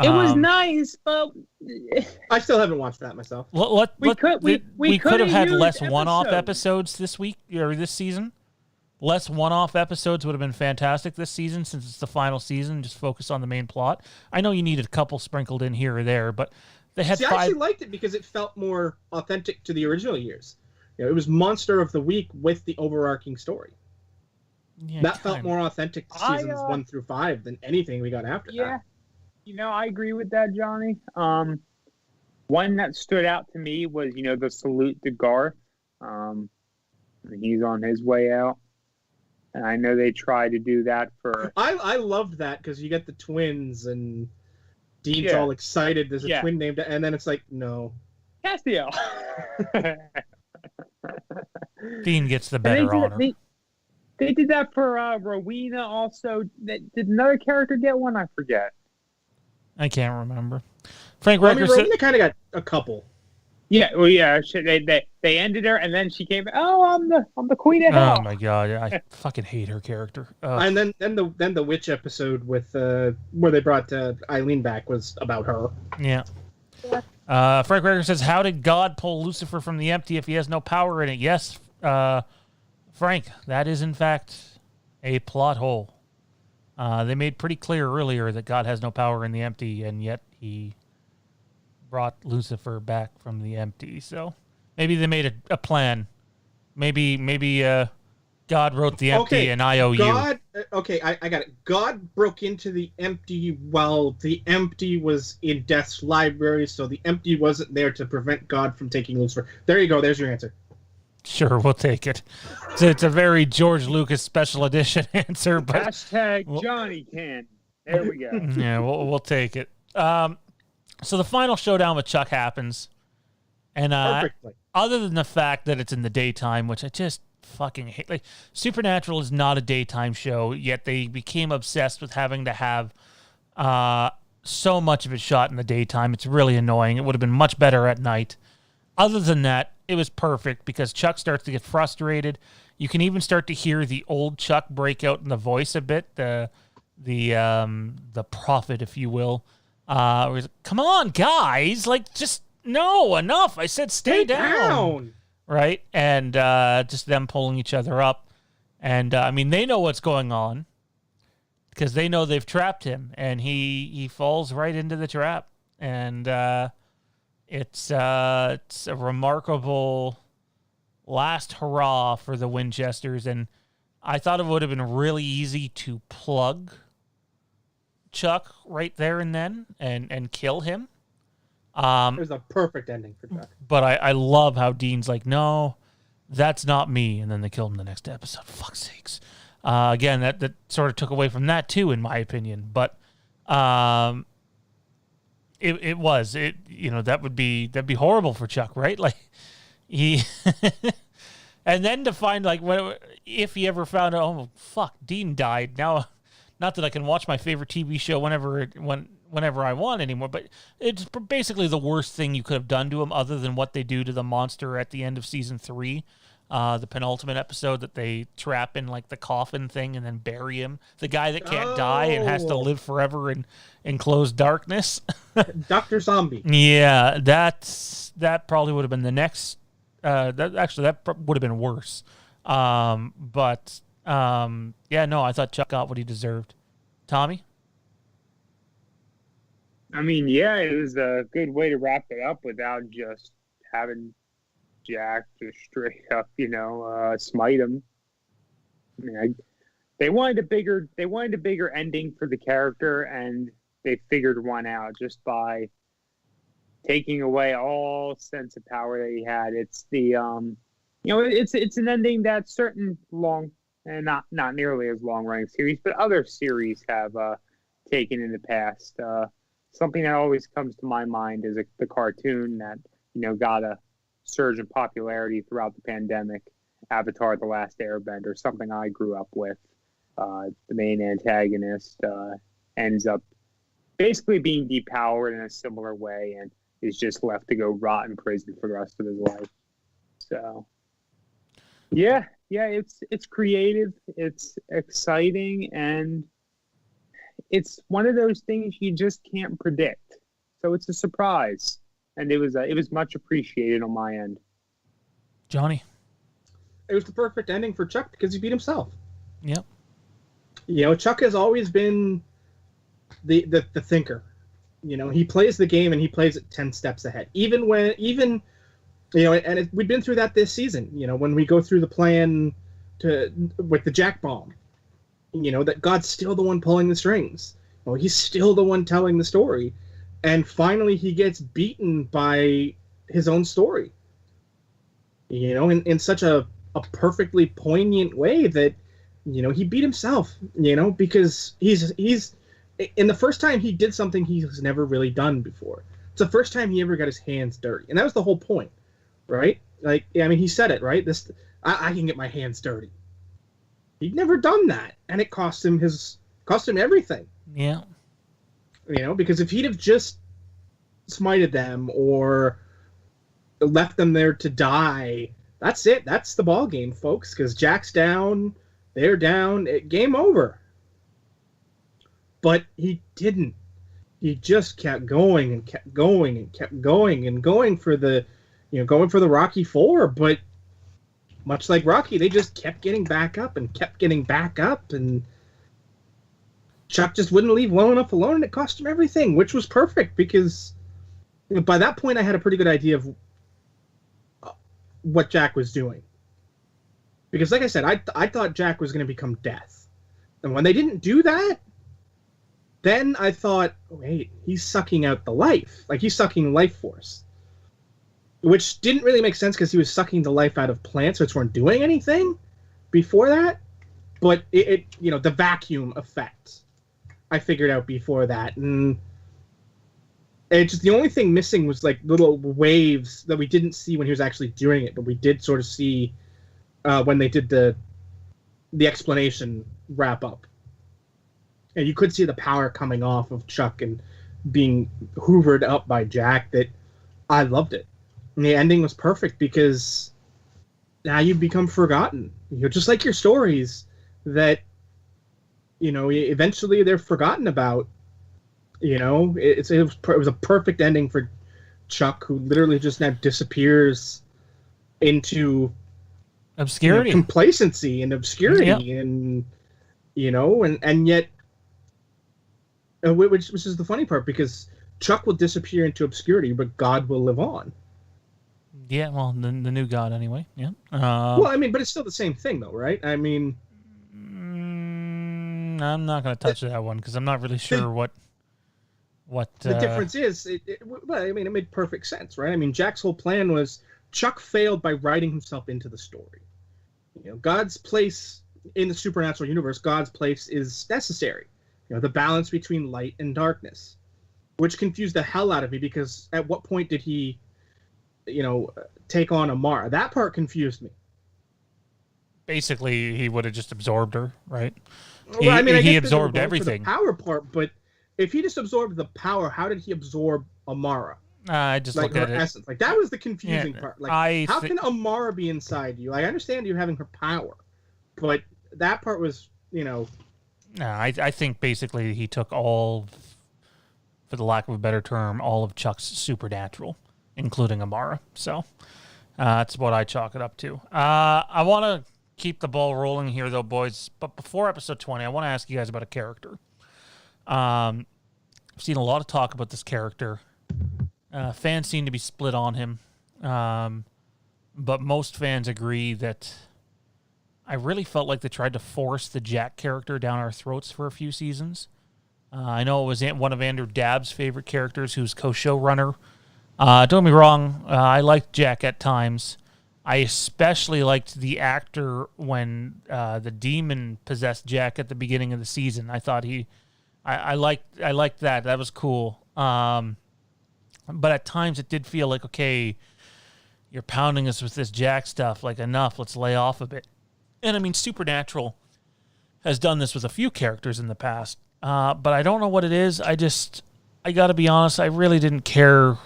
it was nice, but
I still haven't watched that myself.
We could have had less one-off episodes this week or this season. Less one-off episodes would have been fantastic this season, since it's the final season. Just focus on the main plot. I know you needed a couple sprinkled in here or there, but they had 5.
I actually liked it because it felt more authentic to the original years. It was Monster of the Week with the overarching story. Yeah, that felt more authentic to seasons 1 through 5 than anything we got after that.
Yeah, I agree with that, Johnny. One that stood out to me was, the salute to Garth. He's on his way out. And I know they tried to do that for...
I loved that, because you get the twins, and Dean's all excited. There's a twin named... And then it's like, no.
Castiel.
Dean gets the better honor.
They did that for Rowena also. Did another character get one? I forget.
I can't remember. Frank
Rowena kind of got a couple.
Yeah, well, yeah. They ended her, and then she came. Oh, I'm the queen of hell.
Oh my god, I fucking hate her character.
And then the witch episode with where they brought Eileen back was about her.
Yeah. Frank Reger says, "How did God pull Lucifer from the empty if he has no power in it?" Yes, Frank, that is in fact a plot hole. They made pretty clear earlier that God has no power in the empty, and yet he brought Lucifer back from the empty. So maybe they made a plan Maybe God wrote the empty and I owe you.
I got it. God broke into the empty while the empty was in Death's library, so the empty wasn't there to prevent God from taking Lucifer. There you go. There's your answer.
Sure, we'll take it. It's a very George Lucas special edition answer, but
hashtag Johnny Can. There we go.
Yeah, we'll take it. So the final showdown with Chuck happens, and other than the fact that it's in the daytime, which I just fucking hate. Like, Supernatural is not a daytime show, yet they became obsessed with having to have so much of it shot in the daytime. It's really annoying. It would have been much better at night. Other than that, it was perfect because Chuck starts to get frustrated. You can even start to hear the old Chuck break out in the voice a bit, the prophet, if you will. Where he's like, come on, guys! Like, just no, enough! I said stay down. Right? And just them pulling each other up. And, I mean, they know what's going on because they know they've trapped him. And he falls right into the trap. And it's a remarkable last hurrah for the Winchesters. And I thought it would have been really easy to plug Chuck right there and then and kill him.
It was a perfect ending for Chuck.
But I love how Dean's like, no, that's not me. And then they kill him the next episode. Fuck's sakes. Again, that sort of took away from that too, in my opinion. But that'd be horrible for Chuck, right? Like he, and then to find like if he ever found out, oh fuck, Dean died. Now, not that I can watch my favorite TV show whenever I want anymore, but it's basically the worst thing you could have done to him other than what they do to the monster at the end of season 3, the penultimate episode that they trap in like the coffin thing and then bury him. The guy that can't die and has to live forever in enclosed darkness.
Dr. Zombie.
Yeah, that probably would have been the next, that would have been worse. Yeah, no, I thought Chuck got what he deserved. Tommy?
I mean, yeah, it was a good way to wrap it up without just having Jack just straight up, smite him. I mean, they wanted a bigger ending for the character, and they figured one out just by taking away all sense of power that he had. It's the it's an ending that's certain long and not nearly as long running series, but other series have taken in the past. Something that always comes to my mind is the cartoon that got a surge in popularity throughout the pandemic, Avatar: The Last Airbender, something I grew up with. The main antagonist ends up basically being depowered in a similar way and is just left to go rot in prison for the rest of his life. So, yeah, it's creative, it's exciting, and it's one of those things you just can't predict. So it's a surprise, and it was much appreciated on my end.
Johnny?
It was the perfect ending for Chuck because he beat himself.
Yep.
Chuck has always been the thinker. He plays the game and he plays it 10 steps ahead. We've been through that this season. When we go through the plan with the Jack bomb, that God's still the one pulling the strings. He's still the one telling the story. And finally he gets beaten by his own story. In such a perfectly poignant way that, he beat himself, because he's in the first time he did something he's never really done before. It's the first time he ever got his hands dirty. And that was the whole point, right? Like, I mean, he said it, right? I can get my hands dirty. He'd never done that, and it cost him everything.
Yeah.
Because if he'd have just smited them or left them there to die, that's it. That's the ball game, folks. Because Jack's down, they're down, game over. But he didn't. He just kept going and kept going and kept going and going for the Rocky IV. But much like Rocky, they just kept getting back up and kept getting back up, and Chuck just wouldn't leave well enough alone, and it cost him everything, which was perfect because by that point I had a pretty good idea of what Jack was doing. Because, like I said, I thought Jack was going to become Death. And when they didn't do that, then I thought, wait, he's sucking out the life. Like, he's sucking life force. Which didn't really make sense because he was sucking the life out of plants, which weren't doing anything before that. But it the vacuum effect, I figured out before that. And it's just the only thing missing was, like, little waves that we didn't see when he was actually doing it. But we did sort of see when they did the explanation wrap up. And you could see the power coming off of Chuck and being hoovered up by Jack. That I loved it. And the ending was perfect because now you become forgotten. Just like your stories that, eventually they're forgotten about. It was a perfect ending for Chuck, who literally just now disappears into
obscurity,
complacency and obscurity,
yep.
and yet, which is the funny part, because Chuck will disappear into obscurity, but God will live on.
Yeah, well, the new God anyway. Yeah.
But it's still the same thing, though, right? I mean,
I'm not going to touch that one because I'm not really sure what.
The difference is, it made perfect sense, right? I mean, Jack's whole plan was Chuck failed by writing himself into the story. God's place in the supernatural universe, God's place is necessary. The balance between light and darkness, which confused the hell out of me because at what point did he, take on Amara? That part confused me.
Basically, he would have just absorbed her, right?
Well,
he absorbed everything.
The power part, but if he just absorbed the power, how did he absorb Amara?
I just
like
looked at
essence.
it.
Like, that was the confusing part. Like, how can Amara be inside you? Like, I understand you having her power, but that part was,
No, I think basically he took all, for the lack of a better term, all of Chuck's supernatural, including Amara. So that's what I chalk it up to. I want to keep the ball rolling here, though, boys. But before episode 20, I want to ask you guys about a character. I've seen a lot of talk about this character. Fans seem to be split on him. But most fans agree that I really felt like they tried to force the Jack character down our throats for a few seasons. I know it was one of Andrew Dabb's favorite characters, who's co-showrunner. Don't get me wrong, I liked Jack at times. I especially liked the actor when the demon possessed Jack at the beginning of the season. I thought I liked that. That was cool. But at times it did feel like, okay, you're pounding us with this Jack stuff. Like, enough. Let's lay off a bit. And I mean, Supernatural has done this with a few characters in the past. But I don't know what it is. I got to be honest, I really didn't care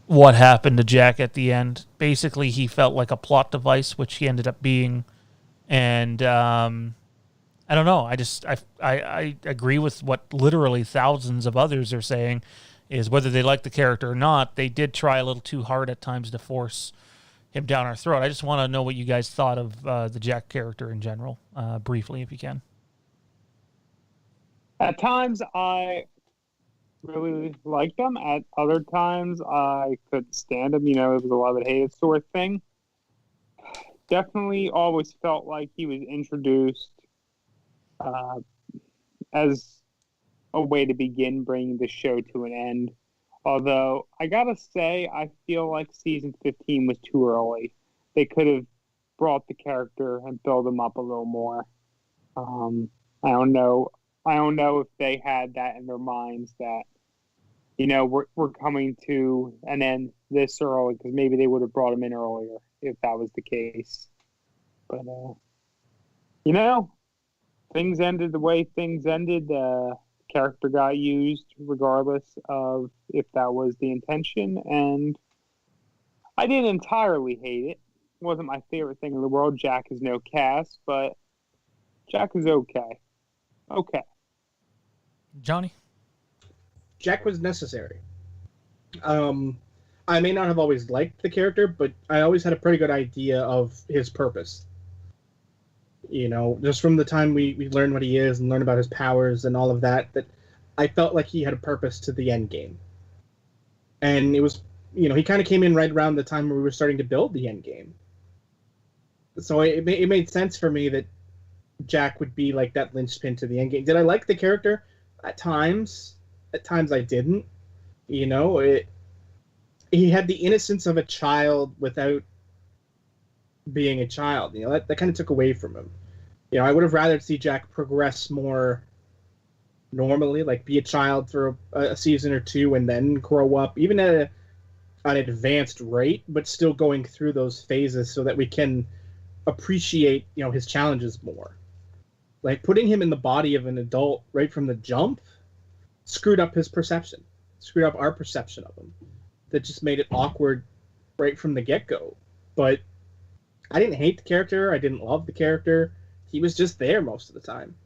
what happened to Jack at the end. Basically, he felt like a plot device, which he ended up being. And I don't know. I agree with what literally thousands of others are saying, is whether they like the character or not, they did try a little too hard at times to force him down our throat. I just want to know what you guys thought of the Jack character in general, briefly, if you can.
At times, I really liked him. At other times, I couldn't stand him. It was a love and hate sort of thing. Definitely always felt like he was introduced as a way to begin bringing the show to an end. Although, I gotta say, I feel like season 15 was too early. They could have brought the character and built him up a little more. I don't know if they had that in their minds that, we're coming to an end this early, because maybe they would have brought him in earlier if that was the case. But, things ended the way things ended. Character got used regardless of if that was the intention, and I didn't entirely hate it. It wasn't my favorite thing in the world. Jack is no cast, but Jack is okay.
Johnny?
Jack was necessary. I may not have always liked the character, but I always had a pretty good idea of his purpose. Just from the time we learn what he is and learn about his powers and all of that I felt like he had a purpose to the end game. And it was, he kind of came in right around the time where we were starting to build the end game. So it made sense for me that Jack would be like that linchpin to the end game. Did I like the character? At times I didn't. You know, he had the innocence of a child without being a child. You know, that kind of took away from him. You know, I would have rather see Jack progress more normally, like be a child for a season or two and then grow up, even at an advanced rate, but still going through those phases so that we can appreciate, you know, his challenges more. Like putting him in the body of an adult right from the jump screwed up his perception, screwed up our perception of him. That just made it awkward right from the get-go. But I didn't hate the character. I didn't love the character. He was just there most of the time.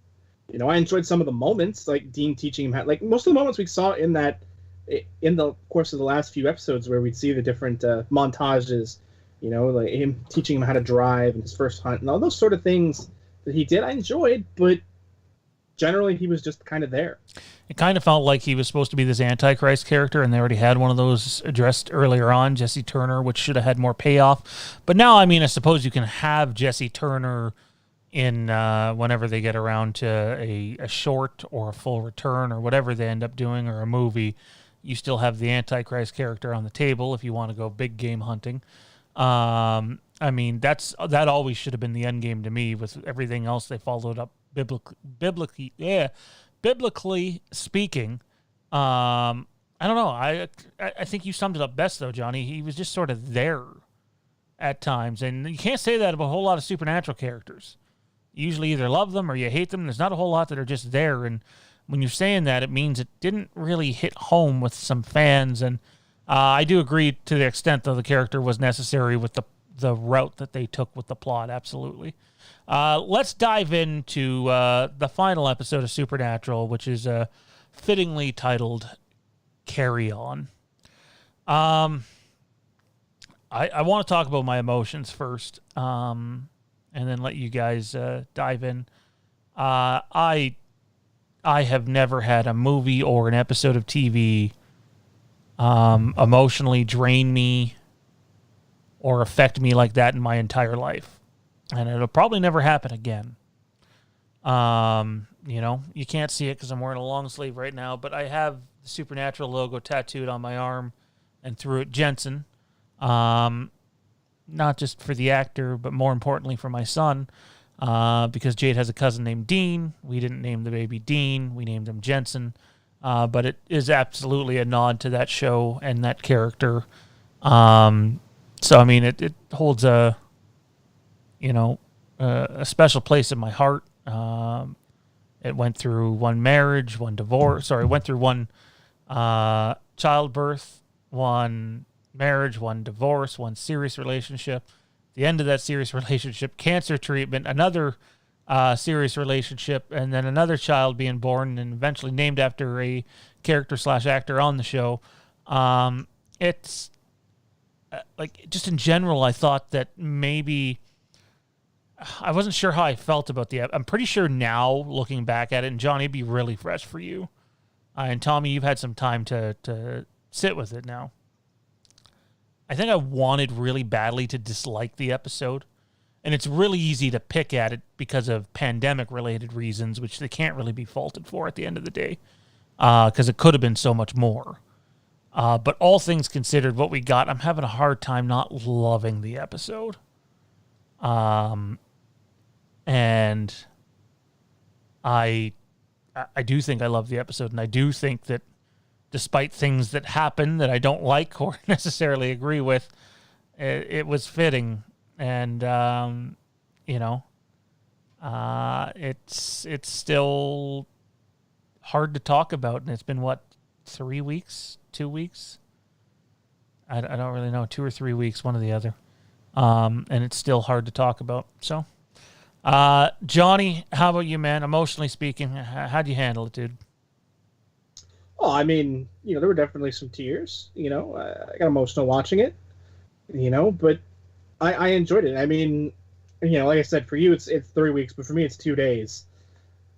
You know, I enjoyed some of the moments, like Dean teaching him how, like most of the moments we saw in the course of the last few episodes where we'd see the different montages, you know, like him teaching him how to drive and his first hunt and all those sort of things that he did, I enjoyed, but generally he was just kind of there.
It kind of felt like he was supposed to be this Antichrist character, and they already had one of those addressed earlier on, Jesse Turner, which should have had more payoff. But now, I mean, I suppose you can have Jesse Turner in whenever they get around to a short or a full return or whatever they end up doing, or a movie. You still have the Antichrist character on the table if you want to go big game hunting. I mean, that always should have been the end game to me. With everything else they followed up biblically speaking. I don't know. I think you summed it up best though, Johnny. He was just sort of there at times, and you can't say that about a whole lot of supernatural characters. You usually either love them or you hate them. There's not a whole lot that are just there, and when you're saying that, it means it didn't really hit home with some fans. And I do agree to the extent though the character was necessary with the route that they took with the plot. Absolutely. Let's dive into the final episode of Supernatural, which is fittingly titled Carry On. I want to talk about my emotions first, and then let you guys dive in. I have never had a movie or an episode of TV emotionally drain me or affect me like that in my entire life. And it'll probably never happen again. You know, you can't see it because I'm wearing a long sleeve right now, but I have the Supernatural logo tattooed on my arm, and through it, Jensen. Not just for the actor, but more importantly for my son, because Jade has a cousin named Dean. We didn't name the baby Dean. We named him Jensen. But it is absolutely a nod to that show and that character. So, I mean, it holds a special place in my heart. It went through one marriage, one divorce. Sorry, it went through one childbirth, one marriage, one divorce, one serious relationship. The end of that serious relationship, cancer treatment, another serious relationship, and then another child being born and eventually named after a character/actor on the show. It's like, just in general, I thought that maybe I wasn't sure how I felt about I'm pretty sure now, looking back at it, and Johnny, it'd be really fresh for you. And Tommy, you've had some time to sit with it now. I think I wanted really badly to dislike the episode. And it's really easy to pick at it because of pandemic-related reasons, which they can't really be faulted for at the end of the day, because it could have been so much more. But all things considered, what we got, I'm having a hard time not loving the episode. And I do think I love the episode, and I do think that despite things that happen that I don't like or necessarily agree with, it was fitting. And, it's still hard to talk about. And it's been, 3 weeks, 2 weeks? I don't really know, 2 or 3 weeks, one or the other. And it's still hard to talk about. So, Johnny, how about you, man? Emotionally speaking, how'd you handle it, dude?
Oh, I mean, there were definitely some tears. I got emotional watching it, but I enjoyed it. I mean, like I said, for you, it's 3 weeks, but for me, it's 2 days.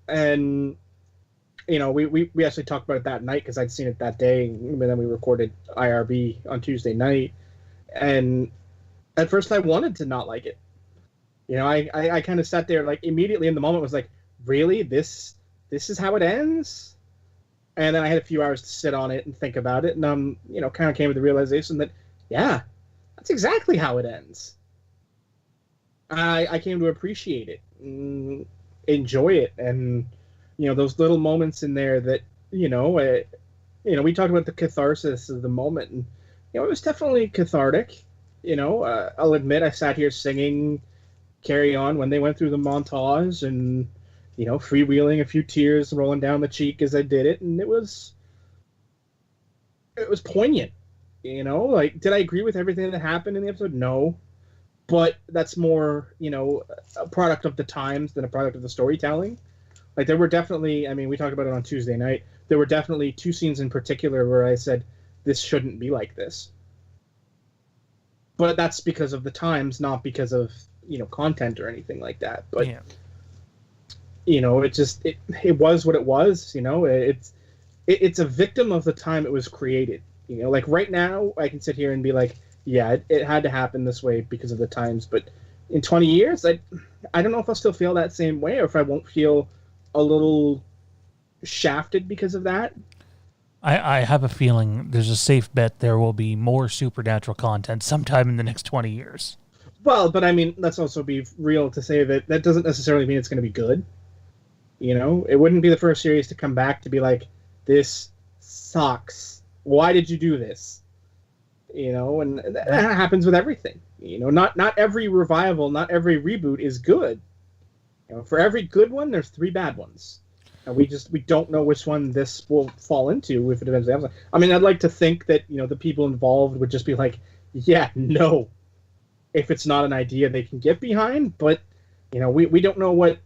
And, we actually talked about it that night because I'd seen it that day, and then we recorded IRB on Tuesday night. And at first I wanted to not like it. You know, I kind of sat there like immediately in the moment was like, really, this is how it ends. And then I had a few hours to sit on it and think about it, and you know, kind of came to the realization that, yeah, that's exactly how it ends. I came to appreciate it, enjoy it, and you know, those little moments in there that you know, we talked about the catharsis of the moment, and you know, it was definitely cathartic. You know, I'll admit I sat here singing "Carry On" when they went through the montage, and you know, freewheeling, a few tears rolling down the cheek as I did it, and it was poignant. You know, like, did I agree with everything that happened in the episode? No, but that's more, you know, a product of the times than a product of the storytelling. Like, there were definitely, I mean, we talked about it on Tuesday night. There were definitely two scenes in particular where I said, this shouldn't be like this. But that's because of the times, not because of, you know, content or anything like that. But,
Yeah.
you know, it was what it was. You know, it's a victim of the time it was created. You know, like right now, I can sit here and be like, yeah, it had to happen this way because of the times. But in 20 years, I don't know if I'll still feel that same way, or if I won't feel a little shafted because of that.
I have a feeling there's a safe bet there will be more Supernatural content sometime in the next 20 years.
Well, but I mean, let's also be real to say that that doesn't necessarily mean it's going to be good. You know, it wouldn't be the first series to come back to be like, this sucks. Why did you do this? You know, and that happens with everything. You know, not every revival, not every reboot is good. You know, for every good one, there's 3 bad ones. And we don't know which one this will fall into if it eventually happens. I mean, I'd like to think that, you know, the people involved would just be like, yeah, no, if it's not an idea they can get behind. But, you know, we don't know what,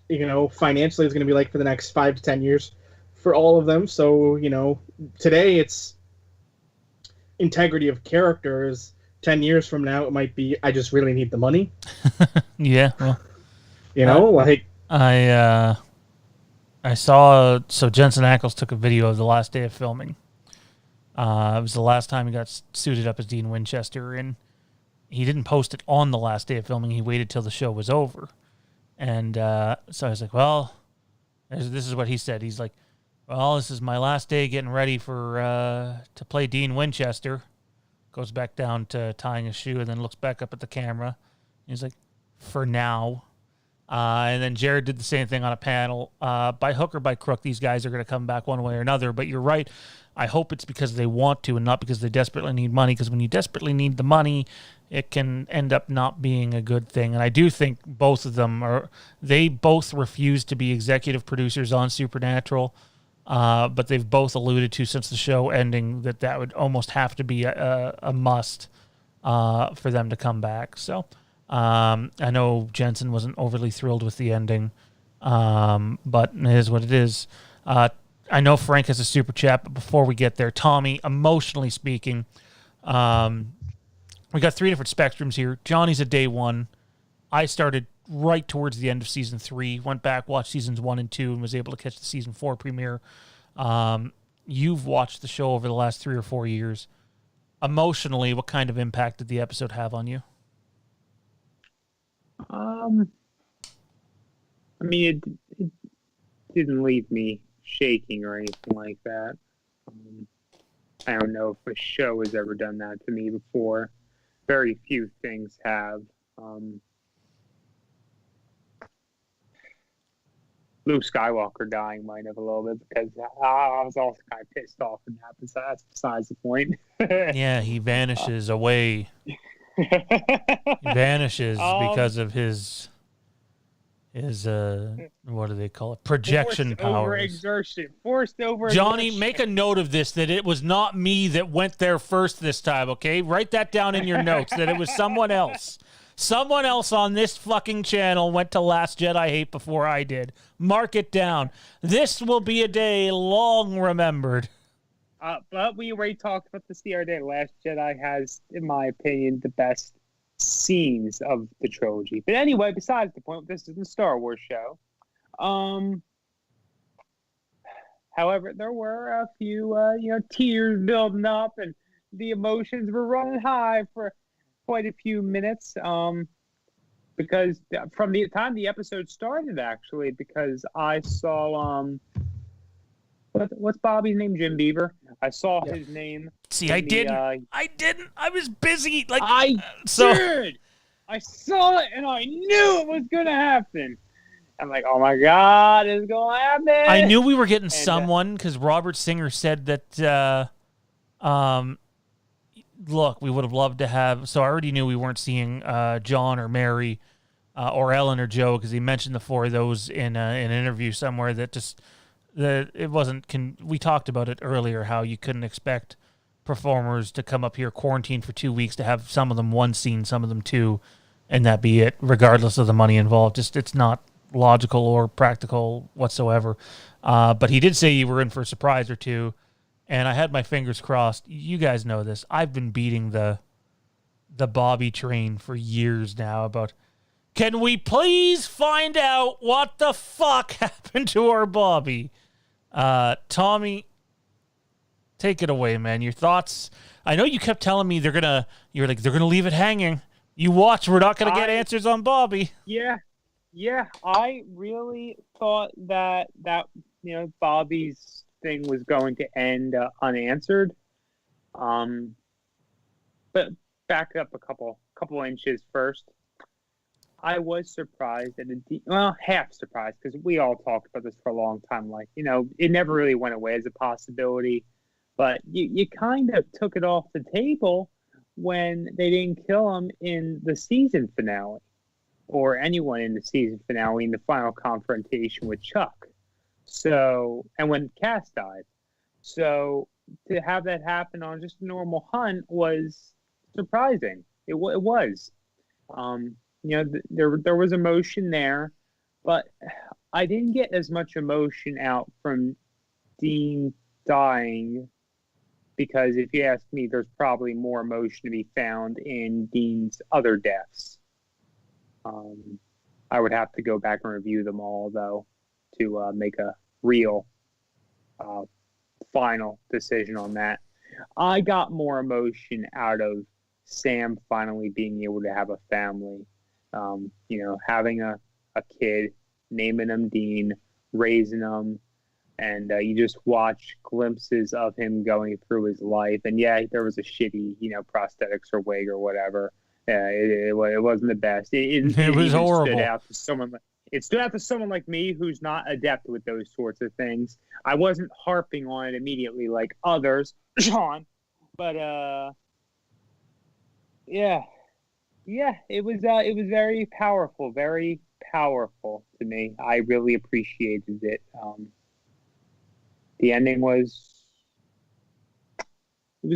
you know, financially is going to be like for the next 5 to 10 years for all of them. So, you know, today it's integrity of characters. 10 years from now, it might be, I just really need the money.
Yeah, well,
you know, like
I saw, so Jensen Ackles took a video of the last day of filming. It was the last time he got suited up as Dean Winchester, and he didn't post it on the last day of filming. He waited till the show was over. And so I was like, well, this is what he said. He's like, well, this is my last day getting ready for to play Dean Winchester. Goes back down to tying his shoe and then looks back up at the camera. He's like, for now. And then Jared did the same thing on a panel. By hook or by crook, these guys are going to come back one way or another. But you're right. I hope it's because they want to and not because they desperately need money. Because when you desperately need the money, it can end up not being a good thing. And I do think both of them they both refuse to be executive producers on Supernatural. But they've both alluded to since the show ending that would almost have to be a must for them to come back. So I know Jensen wasn't overly thrilled with the ending, but it is what it is. I know Frank has a super chat, but before we get there, Tommy, emotionally speaking, we got 3 different spectrums here. Johnny's a day one. I started right towards the end of season 3, went back, watched seasons 1 and 2, and was able to catch the season 4 premiere. You've watched the show over the last 3 or 4 years. Emotionally, what kind of impact did the episode have on you?
I mean, it didn't leave me shaking or anything like that. I don't know if a show has ever done that to me before. Very few things have. Luke Skywalker dying might have a little bit because I was also kind of pissed off in that, but that's besides the point.
Yeah, he vanishes away. He vanishes because of his what do they call it? Projection powers.
Forced overexertion.
Johnny, make a note of this, that it was not me that went there first this time, okay? Write that down in your notes, that it was someone else. Someone else on this fucking channel went to Last Jedi Hate before I did. Mark it down. This will be a day long remembered.
But we already talked about this the other day. Last Jedi has, in my opinion, the best scenes of the trilogy. But anyway, besides the point, this is a Star Wars show. However, there were a few, tears building up, and the emotions were running high for quite a few minutes. But because from the time the episode started, actually, because I saw what's Bobby's name? Jim Beaver. I saw his name.
See, I didn't. I was busy. Like
I did. I saw it and I knew it was gonna happen. I'm like, oh my god, it's gonna happen.
I knew we were getting someone because Robert Singer said that. Look, we would have loved to have. So I already knew we weren't seeing John or Mary or Ellen or Joe because he mentioned the four of those in an interview somewhere. That just it wasn't. We talked about it earlier how you couldn't expect performers to come up here quarantined for 2 weeks to have some of them one scene, some of them two, and that be it, regardless of the money involved. Just it's not logical or practical whatsoever. But he did say you were in for a surprise or two. And I had my fingers crossed. You guys know this. I've been beating the Bobby train for years now about, can we please find out what the fuck happened to our Bobby? Tommy, take it away, man. Your thoughts. I know you kept telling me they're gonna leave it hanging. You watch, we're not gonna get answers on Bobby.
Yeah. I really thought that Bobby's thing was going to end unanswered. But back up a couple inches first. I was surprised half surprised because we all talked about this for a long time. Like, it never really went away as a possibility, but you kind of took it off the table when they didn't kill him in the season finale, or anyone in the season finale in the final confrontation with Chuck. So, and when Cass died. So to have that happen on just a normal hunt was surprising. It was. There was emotion there, but I didn't get as much emotion out from Dean dying, because if you ask me, there's probably more emotion to be found in Dean's other deaths. I would have to go back and review them all, though, to make a real final decision on that. I got more emotion out of Sam finally being able to have a family, having a kid, naming him Dean, raising him, and you just watch glimpses of him going through his life. And yeah, there was a shitty, prosthetics or wig or whatever. It wasn't the best. It
was horrible.
It stood out to someone like me who's not adept with those sorts of things. I wasn't harping on it immediately like others, Sean, but yeah, it was very powerful to me. I really appreciated it. The ending was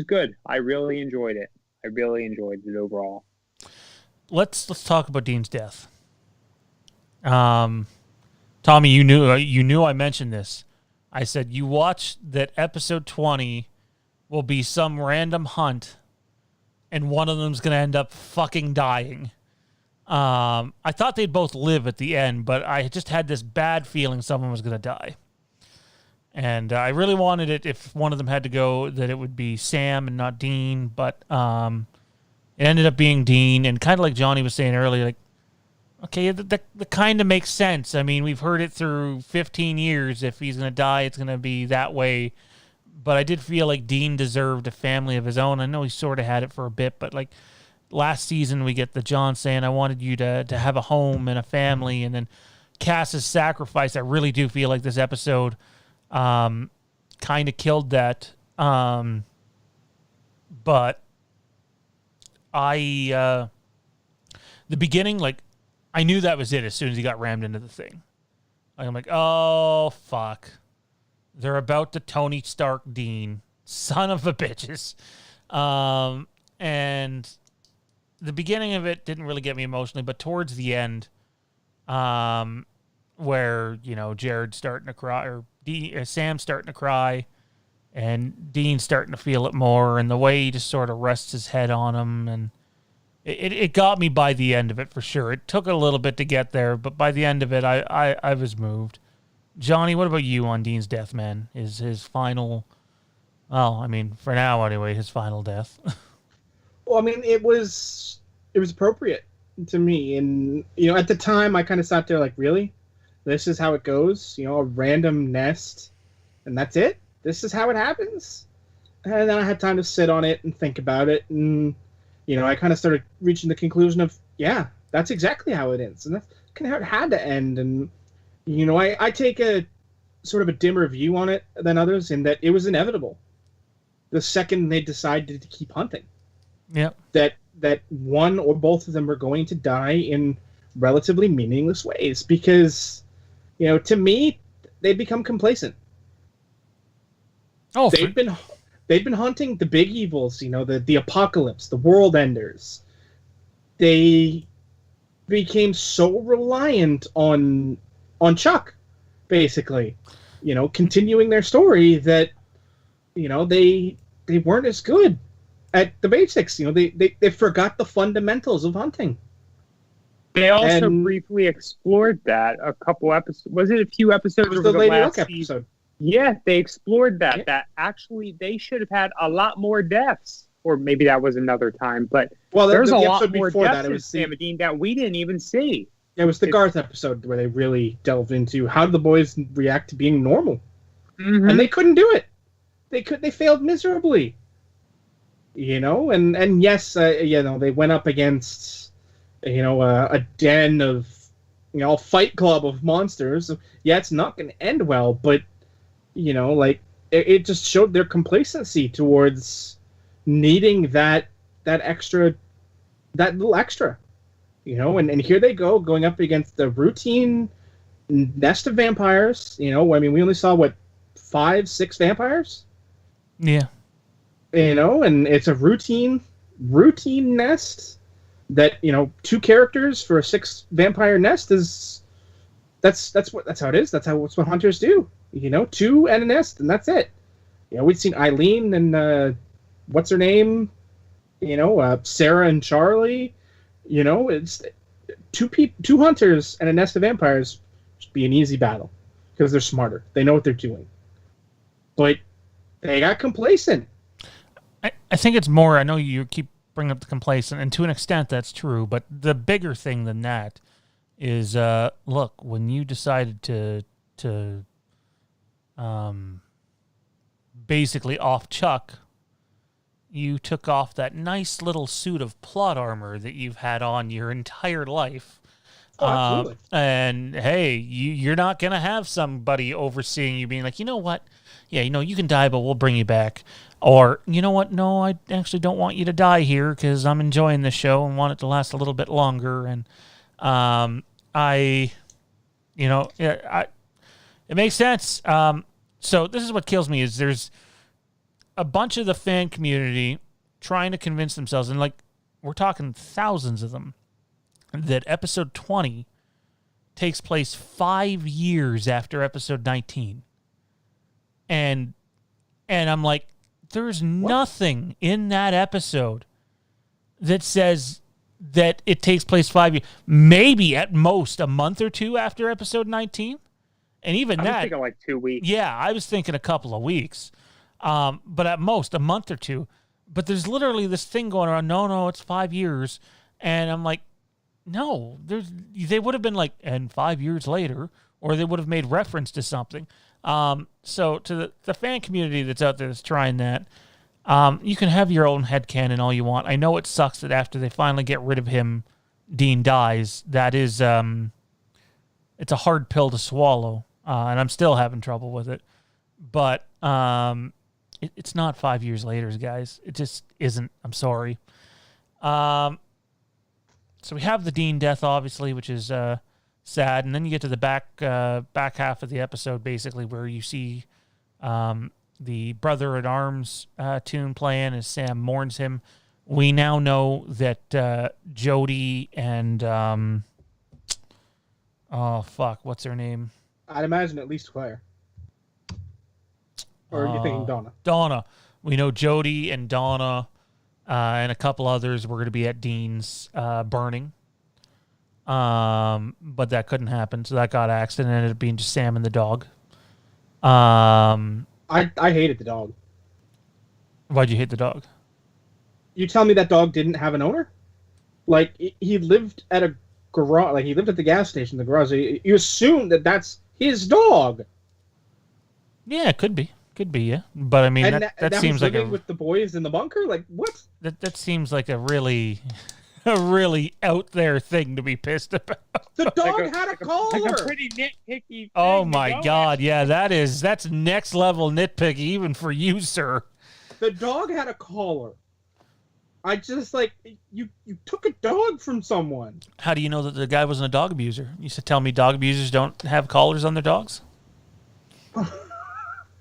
good. I really enjoyed it. Overall.
Let's talk about Dean's death. Tommy, you knew I mentioned this. I said you watch that episode 20 will be some random hunt, and one of them's gonna end up fucking dying. I thought they'd both live at the end, but I just had this bad feeling someone was gonna die. And I really wanted it, if one of them had to go, that it would be Sam and not Dean. But it ended up being Dean. And kind of like Johnny was saying earlier, like, okay, that kind of makes sense. I mean, we've heard it through 15 years. If he's going to die, it's going to be that way. But I did feel like Dean deserved a family of his own. I know he sort of had it for a bit, but like last season we get the John saying, I wanted you to have a home and a family. And then Cass's sacrifice. I really do feel like this episode kind of killed that. But the beginning, like, I knew that was it as soon as he got rammed into the thing. I'm like, oh, fuck. They're about to Tony Stark Dean. Son of a bitches. And the beginning of it didn't really get me emotionally, but towards the end, where, Jared's starting to cry, or Sam's starting to cry, and Dean's starting to feel it more, and the way he just sort of rests his head on him, and it got me by the end of it for sure. It took a little bit to get there, but by the end of it, I was moved. Johnny, what about you on Dean's death, man? Is his final, well, I mean, for now anyway, his final death.
Well, I mean, it was appropriate. to me. And at the time, I kind of sat there like, really, this is how it goes. A random nest, and that's it. This is how it happens. And then I had time to sit on it and think about it, and I kind of started reaching the conclusion of, yeah, that's exactly how it ends, and that's kind of how it had to end. And I take a sort of a dimmer view on it than others in that it was inevitable. The second they decided to keep hunting, that one or both of them were going to die in relatively meaningless ways because, to me, they've become complacent.
Oh,
they've been hunting the big evils, the apocalypse, the world enders. They became so reliant on Chuck, basically, continuing their story that, they weren't as good at the basics. They forgot the fundamentals of hunting.
They also briefly explored that a couple episodes. Was it a few episodes?
It was the Lady Luck episode.
Yeah, they explored that. Yeah. That actually they should have had a lot more deaths, or maybe that was another time. But there's a lot more deaths in Sam and Dean that we didn't even see.
It was the Garth episode where they really delved into how do the boys react to being normal, and they couldn't do it. They failed miserably. And yes, they went up against a den of Fight Club of monsters. Yeah, it's not going to end well, but it just showed their complacency towards needing that little extra. And here they go going up against the routine nest of vampires. We only saw 5-6 vampires.
Yeah.
And it's a routine nest that 2 characters for a 6 vampire nest is that's how it is. That's what hunters do. 2 and a nest, and that's it. We've seen Eileen and what's her name? Sarah and Charlie. It's 2 hunters and a nest of vampires should be an easy battle because they're smarter. They know what they're doing. But they got complacent.
I think it's more, I know you keep bringing up the complacent, and to an extent that's true, but the bigger thing than that is, look, when you decided to basically off Chuck, you took off that nice little suit of plot armor that you've had on your entire life.
Oh, absolutely.
And hey, you're not going to have somebody overseeing you being like, you know what? Yeah, you can die, but we'll bring you back. Or, you know what? No, I actually don't want you to die here because I'm enjoying the show and want it to last a little bit longer. And it makes sense. So this is what kills me is there's a bunch of the fan community trying to convince themselves, and we're talking thousands of them, that episode 20 takes place 5 years after episode 19. And I'm like, there's nothing in that episode that says that it takes place 5 years. Maybe at most a month or 2 after episode 19. And even
I was thinking like 2 weeks.
Yeah, I was thinking a couple of weeks. But at most a month or 2. But there's literally this thing going around, no, it's 5 years. And I'm like, no, they would have been like, and 5 years later, or they would have made reference to something. So to the fan community that's out there that's trying that, you can have your own headcanon all you want. I know it sucks that after they finally get rid of him, Dean dies. That is, it's a hard pill to swallow, and I'm still having trouble with it. But it's not 5 years later, guys. It just isn't. I'm sorry. So we have the Dean death, obviously, which is sad, and then you get to the back half of the episode, basically, where you see the Brother-at-Arms tune playing as Sam mourns him. We now know that Jody and what's her name?
I'd imagine at least Claire. Or are you thinking Donna?
Donna. We know Jody and Donna and a couple others were going to be at Dean's burning. But that couldn't happen, so that got axed and ended up being just Sam and the dog.
I hated the dog.
Why'd you hate the dog?
You tell me that dog didn't have an owner? Like he lived at a garage, like he lived at the gas station, the garage. You assume that that's his dog.
Yeah, it could be. Could be, yeah. But I mean,
And
that
now
seems
he's
like
living with the boys in the bunker. Like what?
That seems like a really out there thing to be pissed about.
The dog had a collar.
Like a pretty nitpicky thing.
Oh my God, yeah, that's next level nitpicky even for you, sir.
The dog had a collar. I just like you took a dog from someone.
How do you know that the guy wasn't a dog abuser? You said tell me dog abusers don't have collars on their dogs?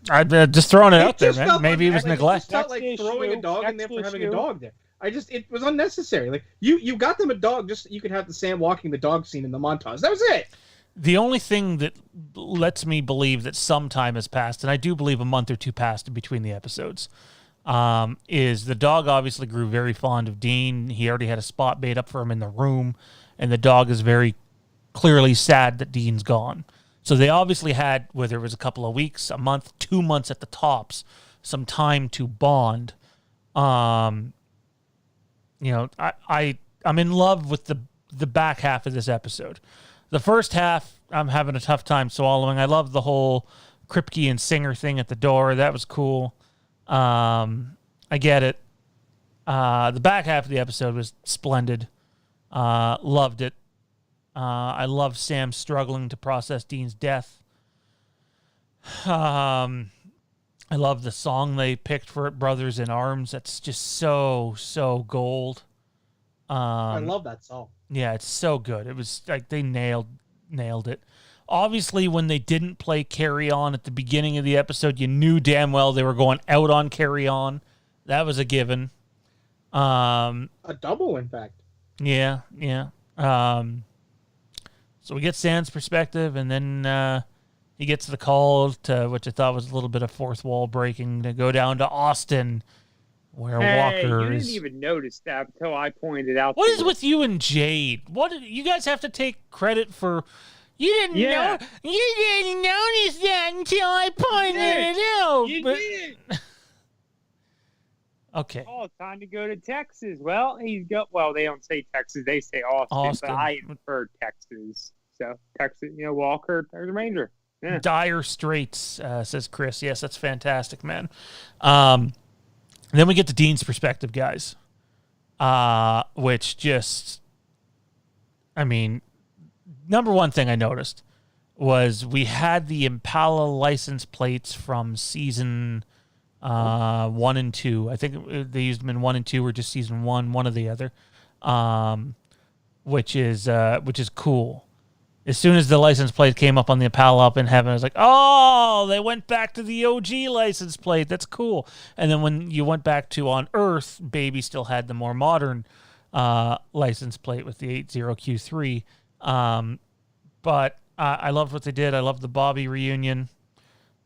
I'd just throwing it out there, man. Maybe it was neglect.
It just felt like throwing a dog in there for having a dog there. It was unnecessary. Like you got them a dog just so you could have the Sam walking the dog scene in the montage. That was it.
The only thing that lets me believe that some time has passed, and I do believe a month or two passed in between the episodes, is the dog obviously grew very fond of Dean. He already had a spot made up for him in the room, and the dog is very clearly sad that Dean's gone. So they obviously had, whether it was a couple of weeks, a month, 2 months at the tops, some time to bond. I'm in love with the back half of this episode. The first half, I'm having a tough time swallowing. I love the whole Kripke and Singer thing at the door. That was cool. I get it. The back half of the episode was splendid. Loved it. I love Sam struggling to process Dean's death. I love the song they picked for it, Brothers in Arms. That's just so gold.
I love that song.
Yeah, it's so good. It was like they nailed it. Obviously, when they didn't play Carry On at the beginning of the episode, you knew damn well they were going out on Carry On. That was a given.
A double, in fact.
Yeah. So we get Sam's perspective, and then he gets the call to, which I thought was a little bit of fourth wall breaking, to go down to Austin, where Walker
you
is.
didn't even notice that until I pointed out.
What is with you and Jade? You guys have to take credit for? You didn't know. You didn't notice that until I pointed it out.
You did.
Okay.
Oh, time to go to Texas. Well, they don't say Texas, they say Austin. But I prefer Texas. So Texas, Walker, there's a Ranger. Yeah.
Dire Straits, says Chris. Yes, that's fantastic, man. Then we get to Dean's perspective, guys. Which just, number one thing I noticed was we had the Impala license plates from season 1 and 2. I think they used them in 1 and 2 or just season 1 or the other, which is cool. As soon as the license plate came up on the Impala up in heaven, I was like, oh, they went back to the OG license plate. That's cool. And then when you went back to on Earth, Baby still had the more modern license plate with the 80Q3. But I loved what they did. I loved the Bobby reunion.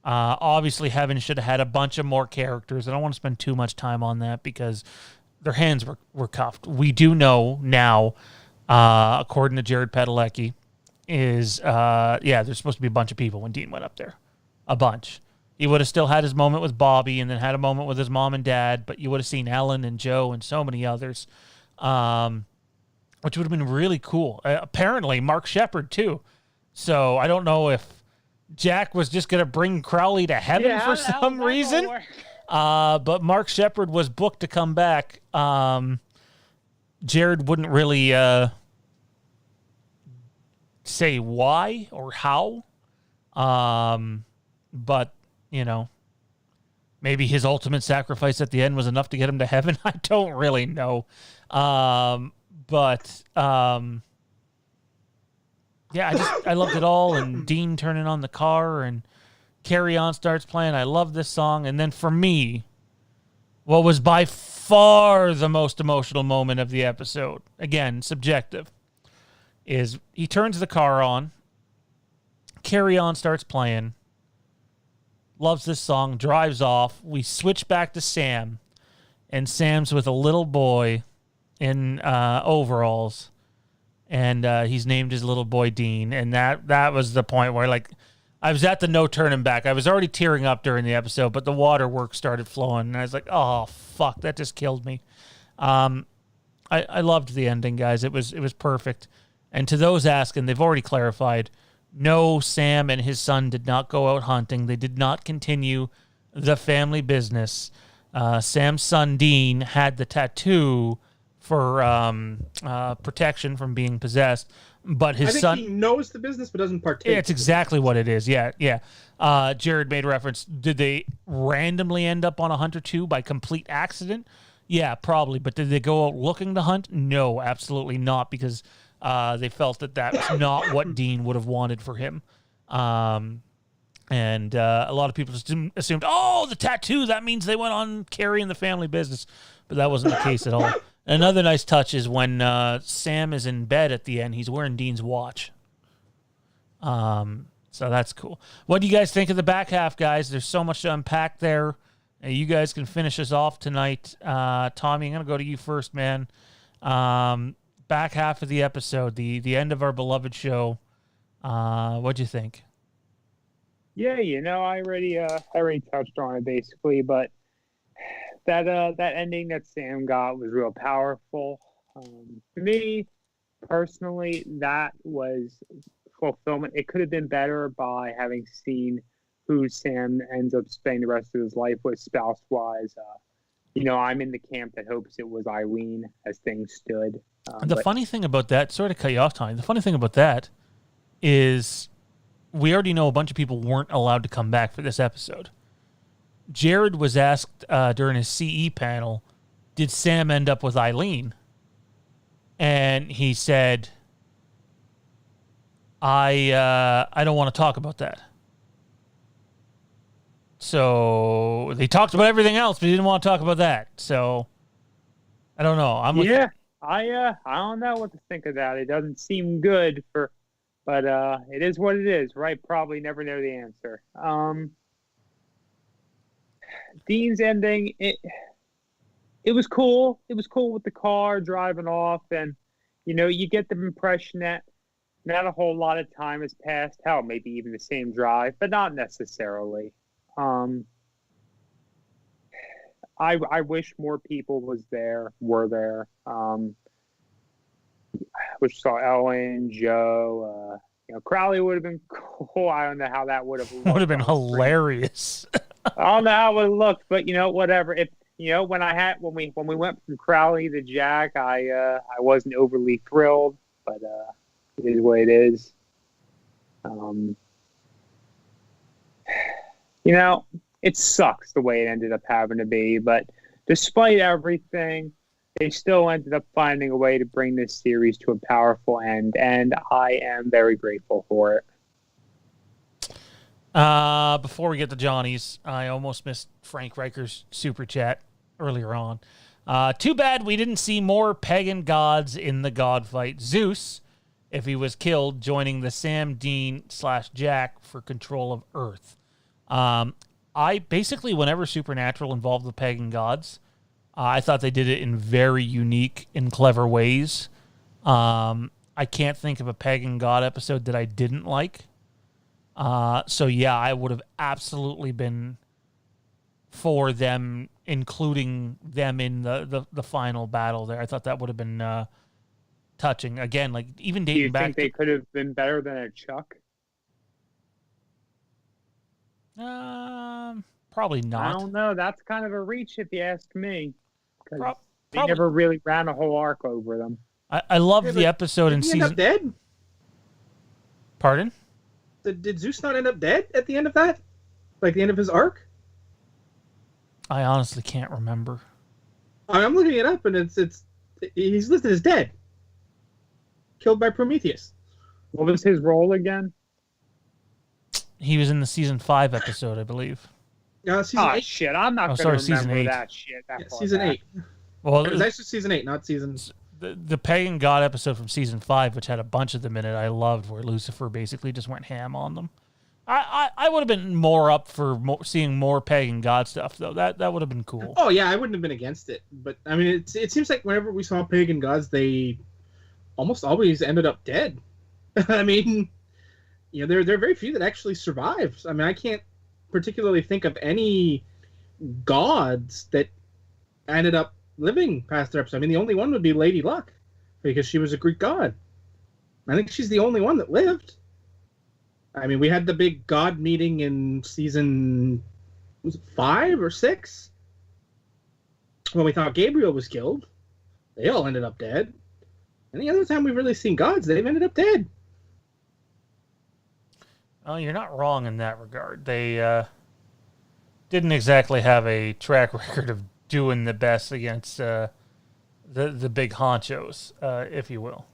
Obviously, Heaven should have had a bunch of more characters. I don't want to spend too much time on that because their hands were cuffed. We do know now, according to Jared Padalecki, there's supposed to be a bunch of people when Dean went up there. A bunch. He would have still had his moment with Bobby and then had a moment with his mom and dad, but you would have seen Ellen and Joe and so many others, which would have been really cool. Apparently, Mark Shepard, too. So I don't know if Jack was just going to bring Crowley to heaven for some reason. But Mark Shepard was booked to come back. Jared wouldn't really say why or how. But, maybe his ultimate sacrifice at the end was enough to get him to heaven. I don't really know. I loved it all. And Dean turning on the car and Carry On starts playing. I love this song. And then for me, what was by far the most emotional moment of the episode, again, subjective, is he turns the car on. Carry On starts playing. Loves this song. Drives off. We switch back to Sam. And Sam's with a little boy in overalls. And he's named his little boy Dean. And that was the point where, I was at the no turning back. I was already tearing up during the episode, but the waterworks started flowing. And I was like, oh, fuck, that just killed me. I loved the ending, guys. It was perfect. And to those asking, they've already clarified. No, Sam and his son did not go out hunting. They did not continue the family business. Sam's son, Dean, had the tattoo for protection from being possessed. But his son...
he knows the business but doesn't partake.
Yeah, it's exactly what it is. Yeah. Jared made reference. Did they randomly end up on a hunt or two by complete accident? Yeah, probably. But did they go out looking to hunt? No, absolutely not, because they felt that was not what Dean would have wanted for him. And a lot of people just assumed, the tattoo, that means they went on carrying the family business. But that wasn't the case at all. Another nice touch is when Sam is in bed at the end, he's wearing Dean's watch. So that's cool. What do you guys think of the back half, guys? There's so much to unpack there. You guys can finish us off tonight. Tommy, I'm going to go to you first, man. Back half of the episode, the end of our beloved show. What'd you think?
Yeah, I already touched on it basically, but that ending that Sam got was real powerful. To me, personally, that was fulfillment. It could have been better by having seen who Sam ends up spending the rest of his life with spouse-wise. I'm in the camp that hopes it was Eileen as things stood.
Funny thing about that, sorry to cut you off, Tommy, the funny thing about that is we already know a bunch of people weren't allowed to come back for this episode. Jared was asked during his CE panel, did Sam end up with Eileen? And he said, I don't want to talk about that. So they talked about everything else, but he didn't want to talk about that. So I don't know. I
don't know what to think of that. It doesn't seem good but it is what it is, right? Probably never know the answer. Dean's ending, it was cool. It was cool with the car driving off, and you get the impression that not a whole lot of time has passed. Hell, maybe even the same drive, but not necessarily. I wish more people were there. Which saw Ellen, Joe, Crowley would have been cool. I don't know how that would have looked.
Would have been hilarious.
I don't know how it would have looked, but whatever. If when we went from Crowley to Jack, I wasn't overly thrilled, but it is what it is. It sucks the way it ended up having to be, but despite everything, they still ended up finding a way to bring this series to a powerful end, and I am very grateful for it.
Before we get to Johnny's, I almost missed Frank Riker's super chat earlier on. Too bad we didn't see more pagan gods in the god fight. Zeus, if he was killed, joining the Sam Dean / Jack for control of Earth. I basically, whenever Supernatural involved the pagan gods, I thought they did it in very unique and clever ways. I can't think of a pagan god episode that I didn't like. So yeah, I would have absolutely been for them, including them in the final battle there. I thought that would have been touching. Again, like even dating back.
Do you think they could have been better than a Chuck?
Probably not.
I don't know. That's kind of a reach if you ask me. Because they
probably
never really ran a whole arc over them.
I loved the episode in season.
End up dead?
Pardon?
Did Zeus not end up dead at the end of that? Like the end of his arc?
I honestly can't remember.
I'm looking it up, and he's listed as dead, killed by Prometheus.
What was his role again?
He was in the season 5 episode, I believe.
Season 8.
Shit! I'm not going to remember
season 8.
that shit.
Season 8.
Well,
it was actually season 8, not season.
The pagan god episode from season 5, which had a bunch of them in it, I loved, where Lucifer basically just went ham on them. I would have been more up for seeing more pagan god stuff, though. That would have been cool.
Oh yeah, I wouldn't have been against it. But I mean, it seems like whenever we saw pagan gods, they almost always ended up dead. I mean, there are very few that actually survive. I mean, I can't particularly think of any gods that ended up living past their episode. I mean, the only one would be Lady Luck, because she was a Greek god. I think she's the only one that lived. I mean, we had the big god meeting in season, was it 5 or 6? When we thought Gabriel was killed. They all ended up dead. Any other time we've really seen gods, they've ended up dead.
Oh, you're not wrong in that regard. They didn't exactly have a track record of doing the best against the big honchos, if you will.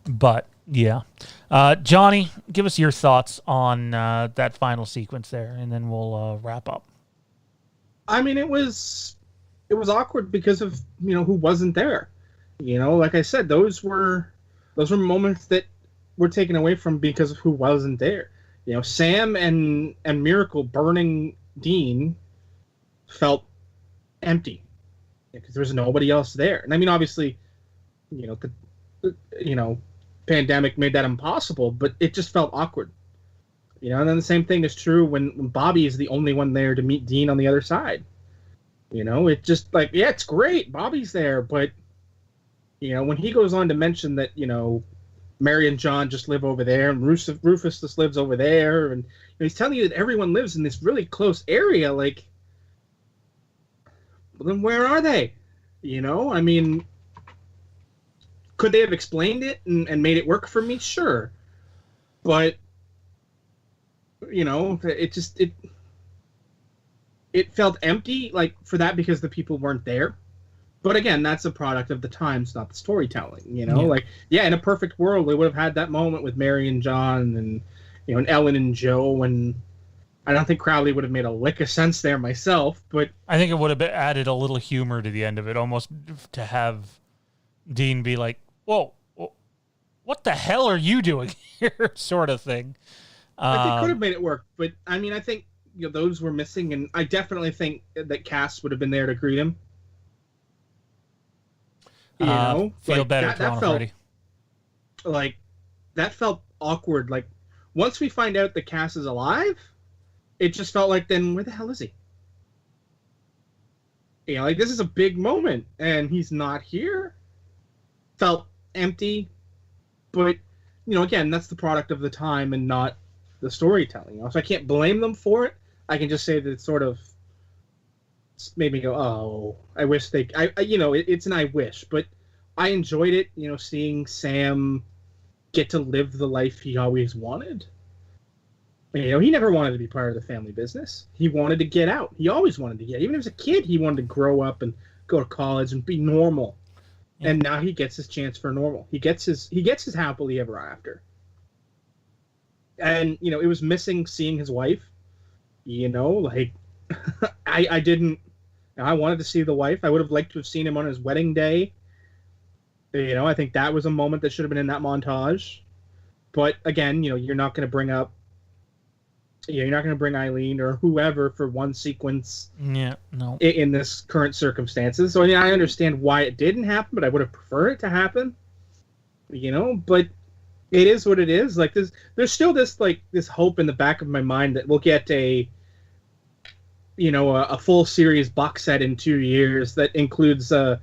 But yeah, Johnny, give us your thoughts on that final sequence there, and then we'll wrap up.
I mean, it was awkward because of who wasn't there. Like I said, those were moments that were taken away from because of who wasn't there. Sam and Miracle burning Dean felt empty because there was nobody else there. And I mean, obviously, the pandemic made that impossible, but it just felt awkward. And then the same thing is true when Bobby is the only one there to meet Dean on the other side. It just like, yeah, it's great, Bobby's there, but when he goes on to mention that Mary and John just live over there, and Rufus just lives over there, and he's telling you that everyone lives in this really close area, like, well, then where are they? I mean, could they have explained it and made it work for me? Sure. But, it felt empty, like, for that, because the people weren't there. But again, that's a product of the times, not the storytelling, Yeah. Like, yeah, in a perfect world, we would have had that moment with Mary and John and, and Ellen and Joe, and I don't think Crowley would have made a lick of sense there myself, but...
I think it would have added a little humor to the end of it, almost to have Dean be like, whoa, what the hell are you doing here, sort of thing.
I think could have made it work, but, I mean, I think, those were missing, and I definitely think that Cass would have been there to greet him.
Feel
like,
better,
that felt, like, that felt awkward. Like, once we find out that Cass is alive, it just felt like, then where the hell is he? Like, this is a big moment, and he's not here. Felt empty, but, again, that's the product of the time and not the storytelling. So I can't blame them for it. I can just say that it sort of made me go, oh, I wish they... it's an I wish, but I enjoyed it, seeing Sam get to live the life he always wanted. He never wanted to be part of the family business. He wanted to get out. He always wanted to get out. Even as a kid, he wanted to grow up and go to college and be normal. Yeah. And now he gets his chance for normal. He gets his happily ever after. And, it was missing seeing his wife. Like, I didn't... I wanted to see the wife. I would have liked to have seen him on his wedding day. I think that was a moment that should have been in that montage. But, again, you're not going to bring up... you're not going to bring Eileen or whoever for one sequence.
Yeah, no.
In this current circumstances. So, I understand why it didn't happen, but I would have preferred it to happen. But... it is what it is. Like, there's still this hope in the back of my mind that we'll get a full series box set in 2 years that includes a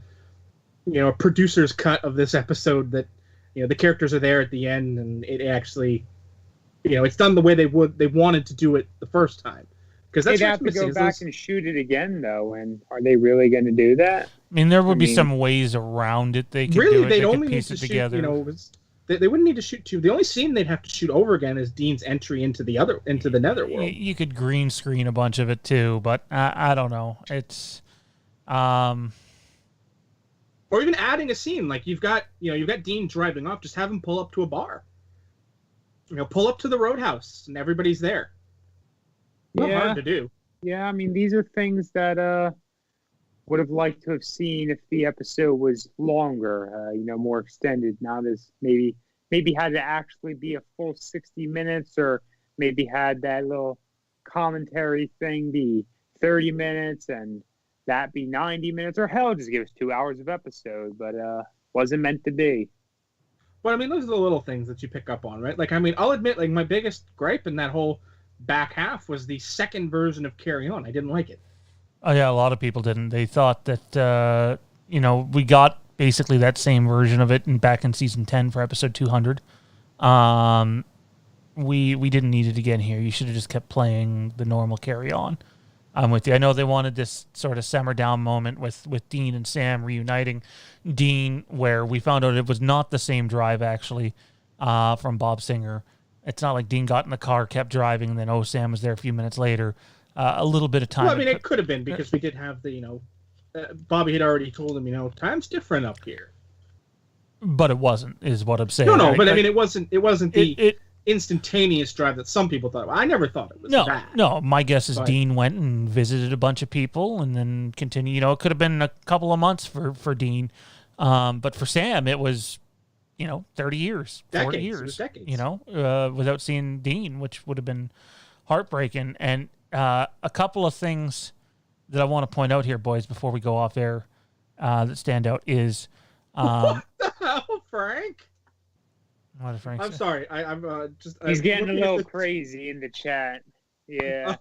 producer's cut of this episode that the characters are there at the end and it actually it's done the way they wanted to do it the first time. Because that's
they'd have to go back and shoot it again, though. And are they really going to do that?
I mean, there would be some ways around it. They could
really,
do it.
They'd only
piece
need to
it together.
shoot. They wouldn't need to shoot two. The only scene they'd have to shoot over again is Dean's entry into the netherworld.
You could green screen a bunch of it too, but I don't know. It's,
or even adding a scene like you've got Dean driving off. Just have him pull up to a bar. Pull up to the Roadhouse and everybody's there. Not hard to do.
Yeah, I mean, these are things that would have liked to have seen if the episode was longer, more extended. Not as maybe had to actually be a full 60 minutes, or maybe had that little commentary thing be 30 minutes and that be 90 minutes, or hell, just give us 2 hours of episode, but wasn't meant to be.
Well, I mean, those are the little things that you pick up on, right? Like, I mean, I'll admit, my biggest gripe in that whole back half was the second version of Carry On. I didn't like it.
Oh yeah, a lot of people didn't. They thought that we got basically that same version of it back in season 10 for episode 200. We didn't need it again here. You should have just kept playing the normal Carry On. I'm with you. I know they wanted this sort of simmer down moment with Dean and Sam reuniting. Dean, where we found out it was not the same drive actually from Bob Singer. It's not like Dean got in the car, kept driving, and then Sam was there a few minutes later. A little bit of time.
Well, I mean, it could have been because we did have the, Bobby had already told him, time's different up here.
But it wasn't, is what I'm saying.
No, but I mean, it wasn't the instantaneous drive that some people thought. I never thought it was that.
No, my guess is Dean went and visited a bunch of people and then continued. It could have been a couple of months for Dean. But for Sam, it was, 30 years, 40 years,
it was decades.
Without seeing Dean, which would have been heartbreaking. And a couple of things that I want to point out here, boys, before we go off air that stand out is...
what the hell, Frank?
What did Frank
I'm
say?
sorry. I'm just...
He's getting a little crazy in the chat. Yeah.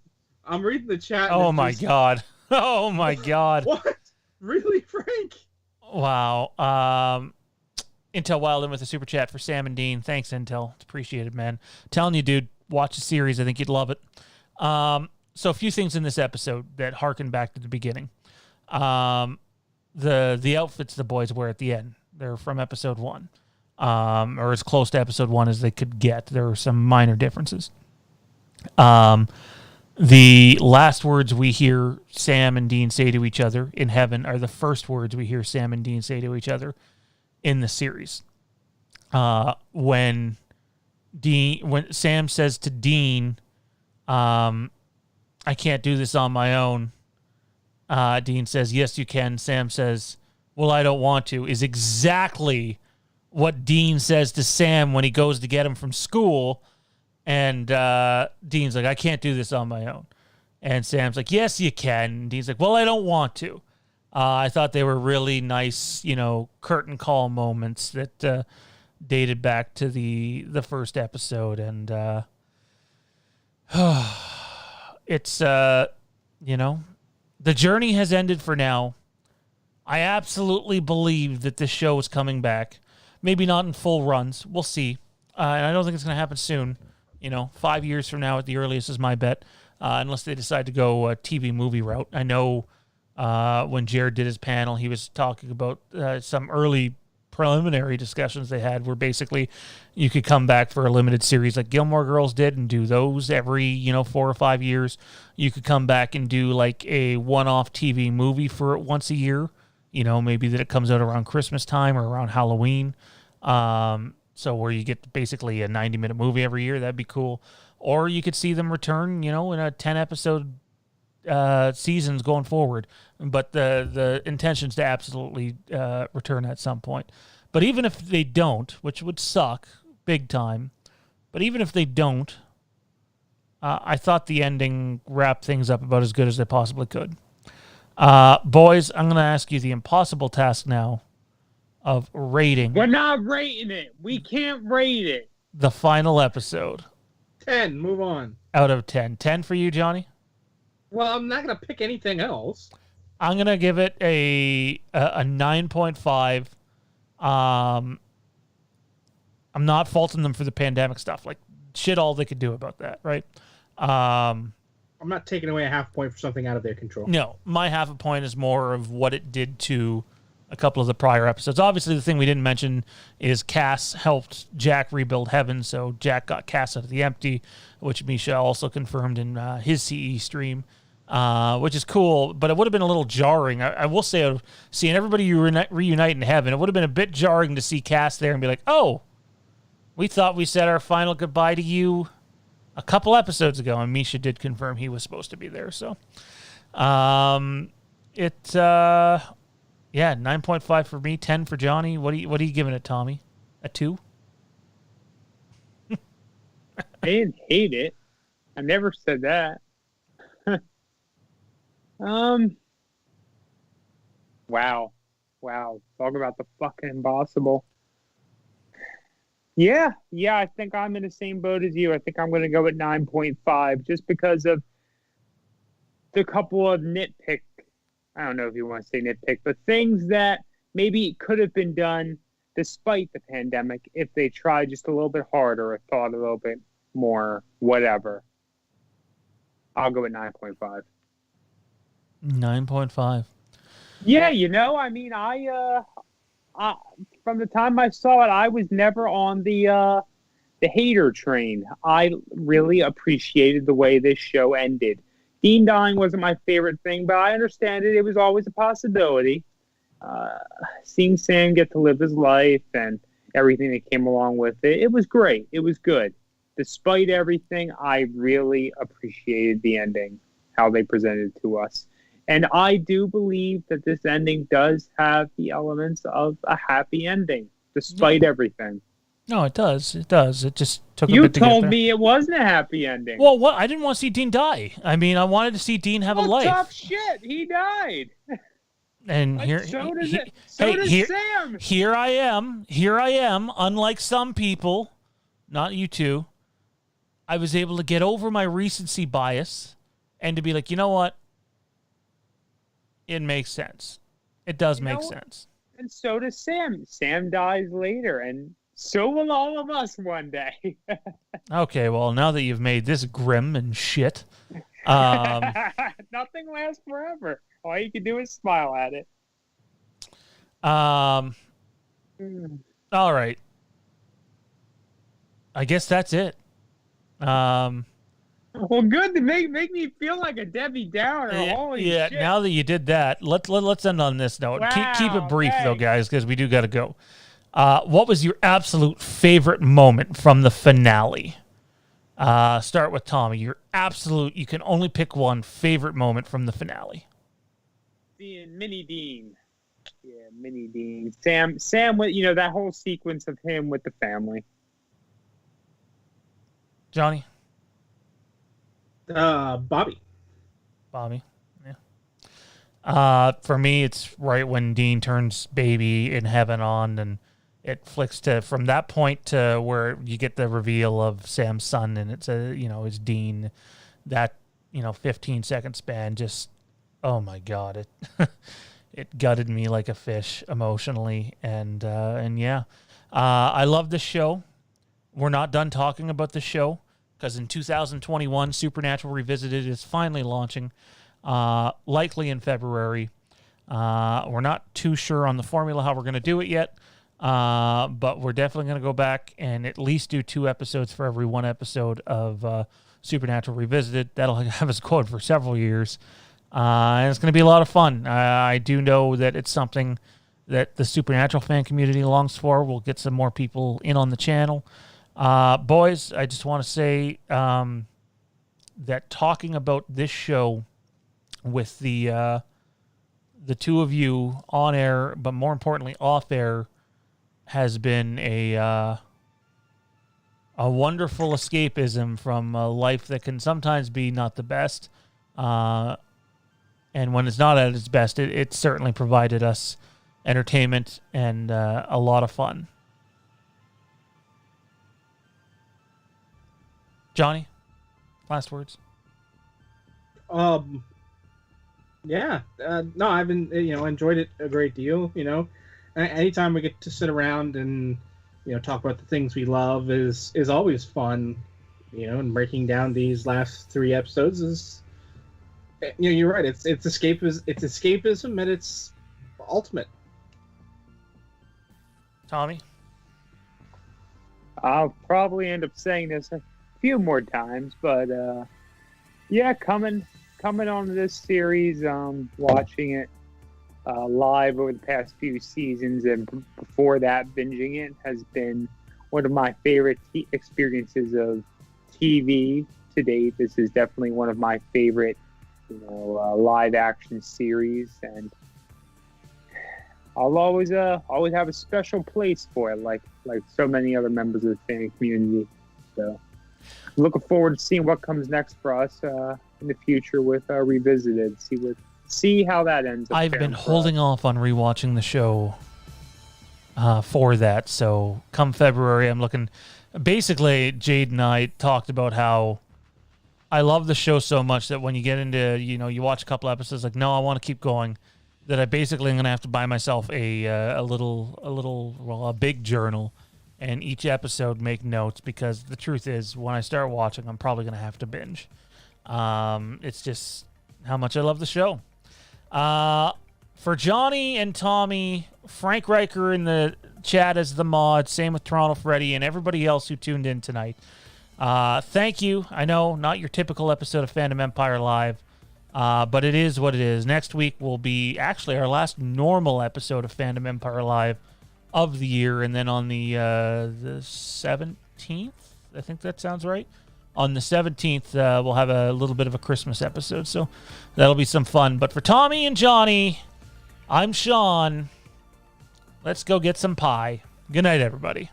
I'm reading the chat.
Oh, my God. Oh, my God.
What? Really, Frank?
Wow. Intel Wildin with a super chat for Sam and Dean. Thanks, Intel. It's appreciated, man. Telling you, dude, watch the series. I think you'd love it. So a few things in this episode that harken back to the beginning. The outfits the boys wear at the end, they're from episode 1. Or as close to episode 1 as they could get. There were some minor differences. The last words we hear Sam and Dean say to each other in heaven are the first words we hear Sam and Dean say to each other in the series. When Sam says to Dean, I can't do this on my own. Dean says, yes, you can. Sam says, well, I don't want to, is exactly what Dean says to Sam when he goes to get him from school. And Dean's like, I can't do this on my own. And Sam's like, yes, you can. And Dean's like, well, I don't want to. I thought they were really nice, curtain call moments that dated back to the first episode. And it's, the journey has ended for now. I absolutely believe that this show is coming back. Maybe not in full runs. We'll see. And I don't think it's going to happen soon. 5 years from now at the earliest is my bet, unless they decide to go a TV movie route. I know when Jared did his panel, he was talking about some early preliminary discussions they had where basically you could come back for a limited series like Gilmore Girls did and do those every, 4 or 5 years. You could come back and do like a one-off TV movie for once a year, maybe that it comes out around Christmas time or around Halloween. So where you get basically a 90-minute movie every year, that'd be cool. Or you could see them return, in a 10-episode seasons going forward. But the intention's to absolutely return at some point. But even if they don't, which would suck big time, but even if they don't, I thought the ending wrapped things up about as good as they possibly could. Boys, I'm going to ask you the impossible task now of rating.
We're not rating it. We can't rate it.
The final episode.
10. Move on.
Out of 10. 10 for you, Johnny?
Well, I'm not going to pick anything else.
I'm going to give it a 9.5. I'm not faulting them for the pandemic stuff. Like, shit all they could do about that, right?
I'm not taking away a half point for something out of their control.
No, my half a point is more of what it did to a couple of the prior episodes. Obviously, the thing we didn't mention is Cass helped Jack rebuild heaven, so Jack got Cass out of the empty, which Misha also confirmed in his CE stream, which is cool, but it would have been a little jarring. I will say, seeing everybody reunite in heaven, it would have been a bit jarring to see Cass there and be like, oh, we thought we said our final goodbye to you a couple episodes ago, and Misha did confirm he was supposed to be there, so yeah, 9.5 for me, 10 for Johnny. What are you giving it, Tommy? A 2?
I didn't hate it. I never said that. Wow. Talk about the fucking impossible. Yeah, I think I'm in the same boat as you. I think I'm going to go at 9.5 just because of the couple of nitpick, I don't know if you want to say nitpick, but things that maybe could have been done despite the pandemic if they tried just a little bit harder or thought a little bit more, whatever. I'll go with 9.5.
9.5.
Yeah, I mean, I from the time I saw it, I was never on the hater train. I really appreciated the way this show ended. Dean dying wasn't my favorite thing, but I understand it. It was always a possibility. Seeing Sam get to live his life and everything that came along with it, it was great. It was good. Despite everything, I really appreciated the ending, how they presented it to us. And I do believe that this ending does have the elements of a happy ending, despite everything.
No, it does. It does. It just took a
You
bit to get there.
told me it wasn't a happy ending.
Well, what? I didn't want to see Dean die. I mean, I wanted to see Dean have a life.
Tough shit. He died.
And
Like,
here,
so does
here,
Sam.
Here I am. Here I am. Unlike some people, not you two, I was able to get over my recency bias and to be like, you know what? It makes sense. It does make sense.
And so does Sam. Sam dies later, and so will all of us one day.
Okay, well, now that you've made this grim and shit,
nothing lasts forever. All you can do is smile at it.
All right. I guess that's it.
Well, good to make me feel like a Debbie Downer. Holy shit.
Now that you did that, let's end on this note.
Wow,
keep it brief, though,
thanks.
guys, because we do got to go. What was your absolute favorite moment from the finale? Start with Tommy. Your absolute, you can only pick one favorite moment from the finale.
Seeing Mini Dean. Yeah, Mini Dean. Sam with, that whole sequence of him with the family.
Johnny?
Bobby.
Yeah. For me, it's right when Dean turns baby in heaven on, and it flicks to from that point to where you get the reveal of Sam's son, and it's it's Dean. That 15-second span, just oh my god, it it gutted me like a fish emotionally, and yeah, I love this show. We're not done talking about the show, because in 2021, Supernatural Revisited is finally launching, likely in February. We're not too sure on the formula, how we're going to do it yet, but we're definitely going to go back and at least do 2 episodes for every 1 episode of Supernatural Revisited. That'll have us going for several years, and it's going to be a lot of fun. I do know that it's something that the Supernatural fan community longs for. We'll get some more people in on the channel. Boys, I just want to say that talking about this show with the 2 of you on air, but more importantly off air, has been a wonderful escapism from a life that can sometimes be not the best. And when it's not at its best, it certainly provided us entertainment and a lot of fun. Johnny, last words.
Yeah. No, I've been enjoyed it a great deal. Anytime we get to sit around and talk about the things we love is always fun. And breaking down these last 3 episodes is, you're right. It's escapism at its ultimate.
Tommy?
I'll probably end up saying this a few more times, but yeah, coming on this series, watching it live over the past few seasons, and before that, binging it has been one of my favorite experiences of TV to date. This is definitely one of my favorite, live action series, and I'll always have a special place for it, like so many other members of the fan community. So, I'm looking forward to seeing what comes next for us in the future with Revisited. See how that ends up.
I've been holding off on rewatching the show for that. So come February, I'm looking. Basically, Jade and I talked about how I love the show so much that when you get into, you watch a couple episodes, like, no, I want to keep going, that I basically am going to have to buy myself a big journal, and each episode make notes, because the truth is, when I start watching, I'm probably going to have to binge. It's just how much I love the show. For Johnny and Tommy, Frank Riker in the chat as the mod, same with Toronto Freddy and everybody else who tuned in tonight. Thank you. I know, not your typical episode of Fandom Empire Live, but it is what it is. Next week will be actually our last normal episode of Fandom Empire Live of the year, and then on the 17th, I think that sounds right. On the 17th, we'll have a little bit of a Christmas episode, so that'll be some fun. But for Tommy and Johnny, I'm Sean. Let's go get some pie. Good night, everybody.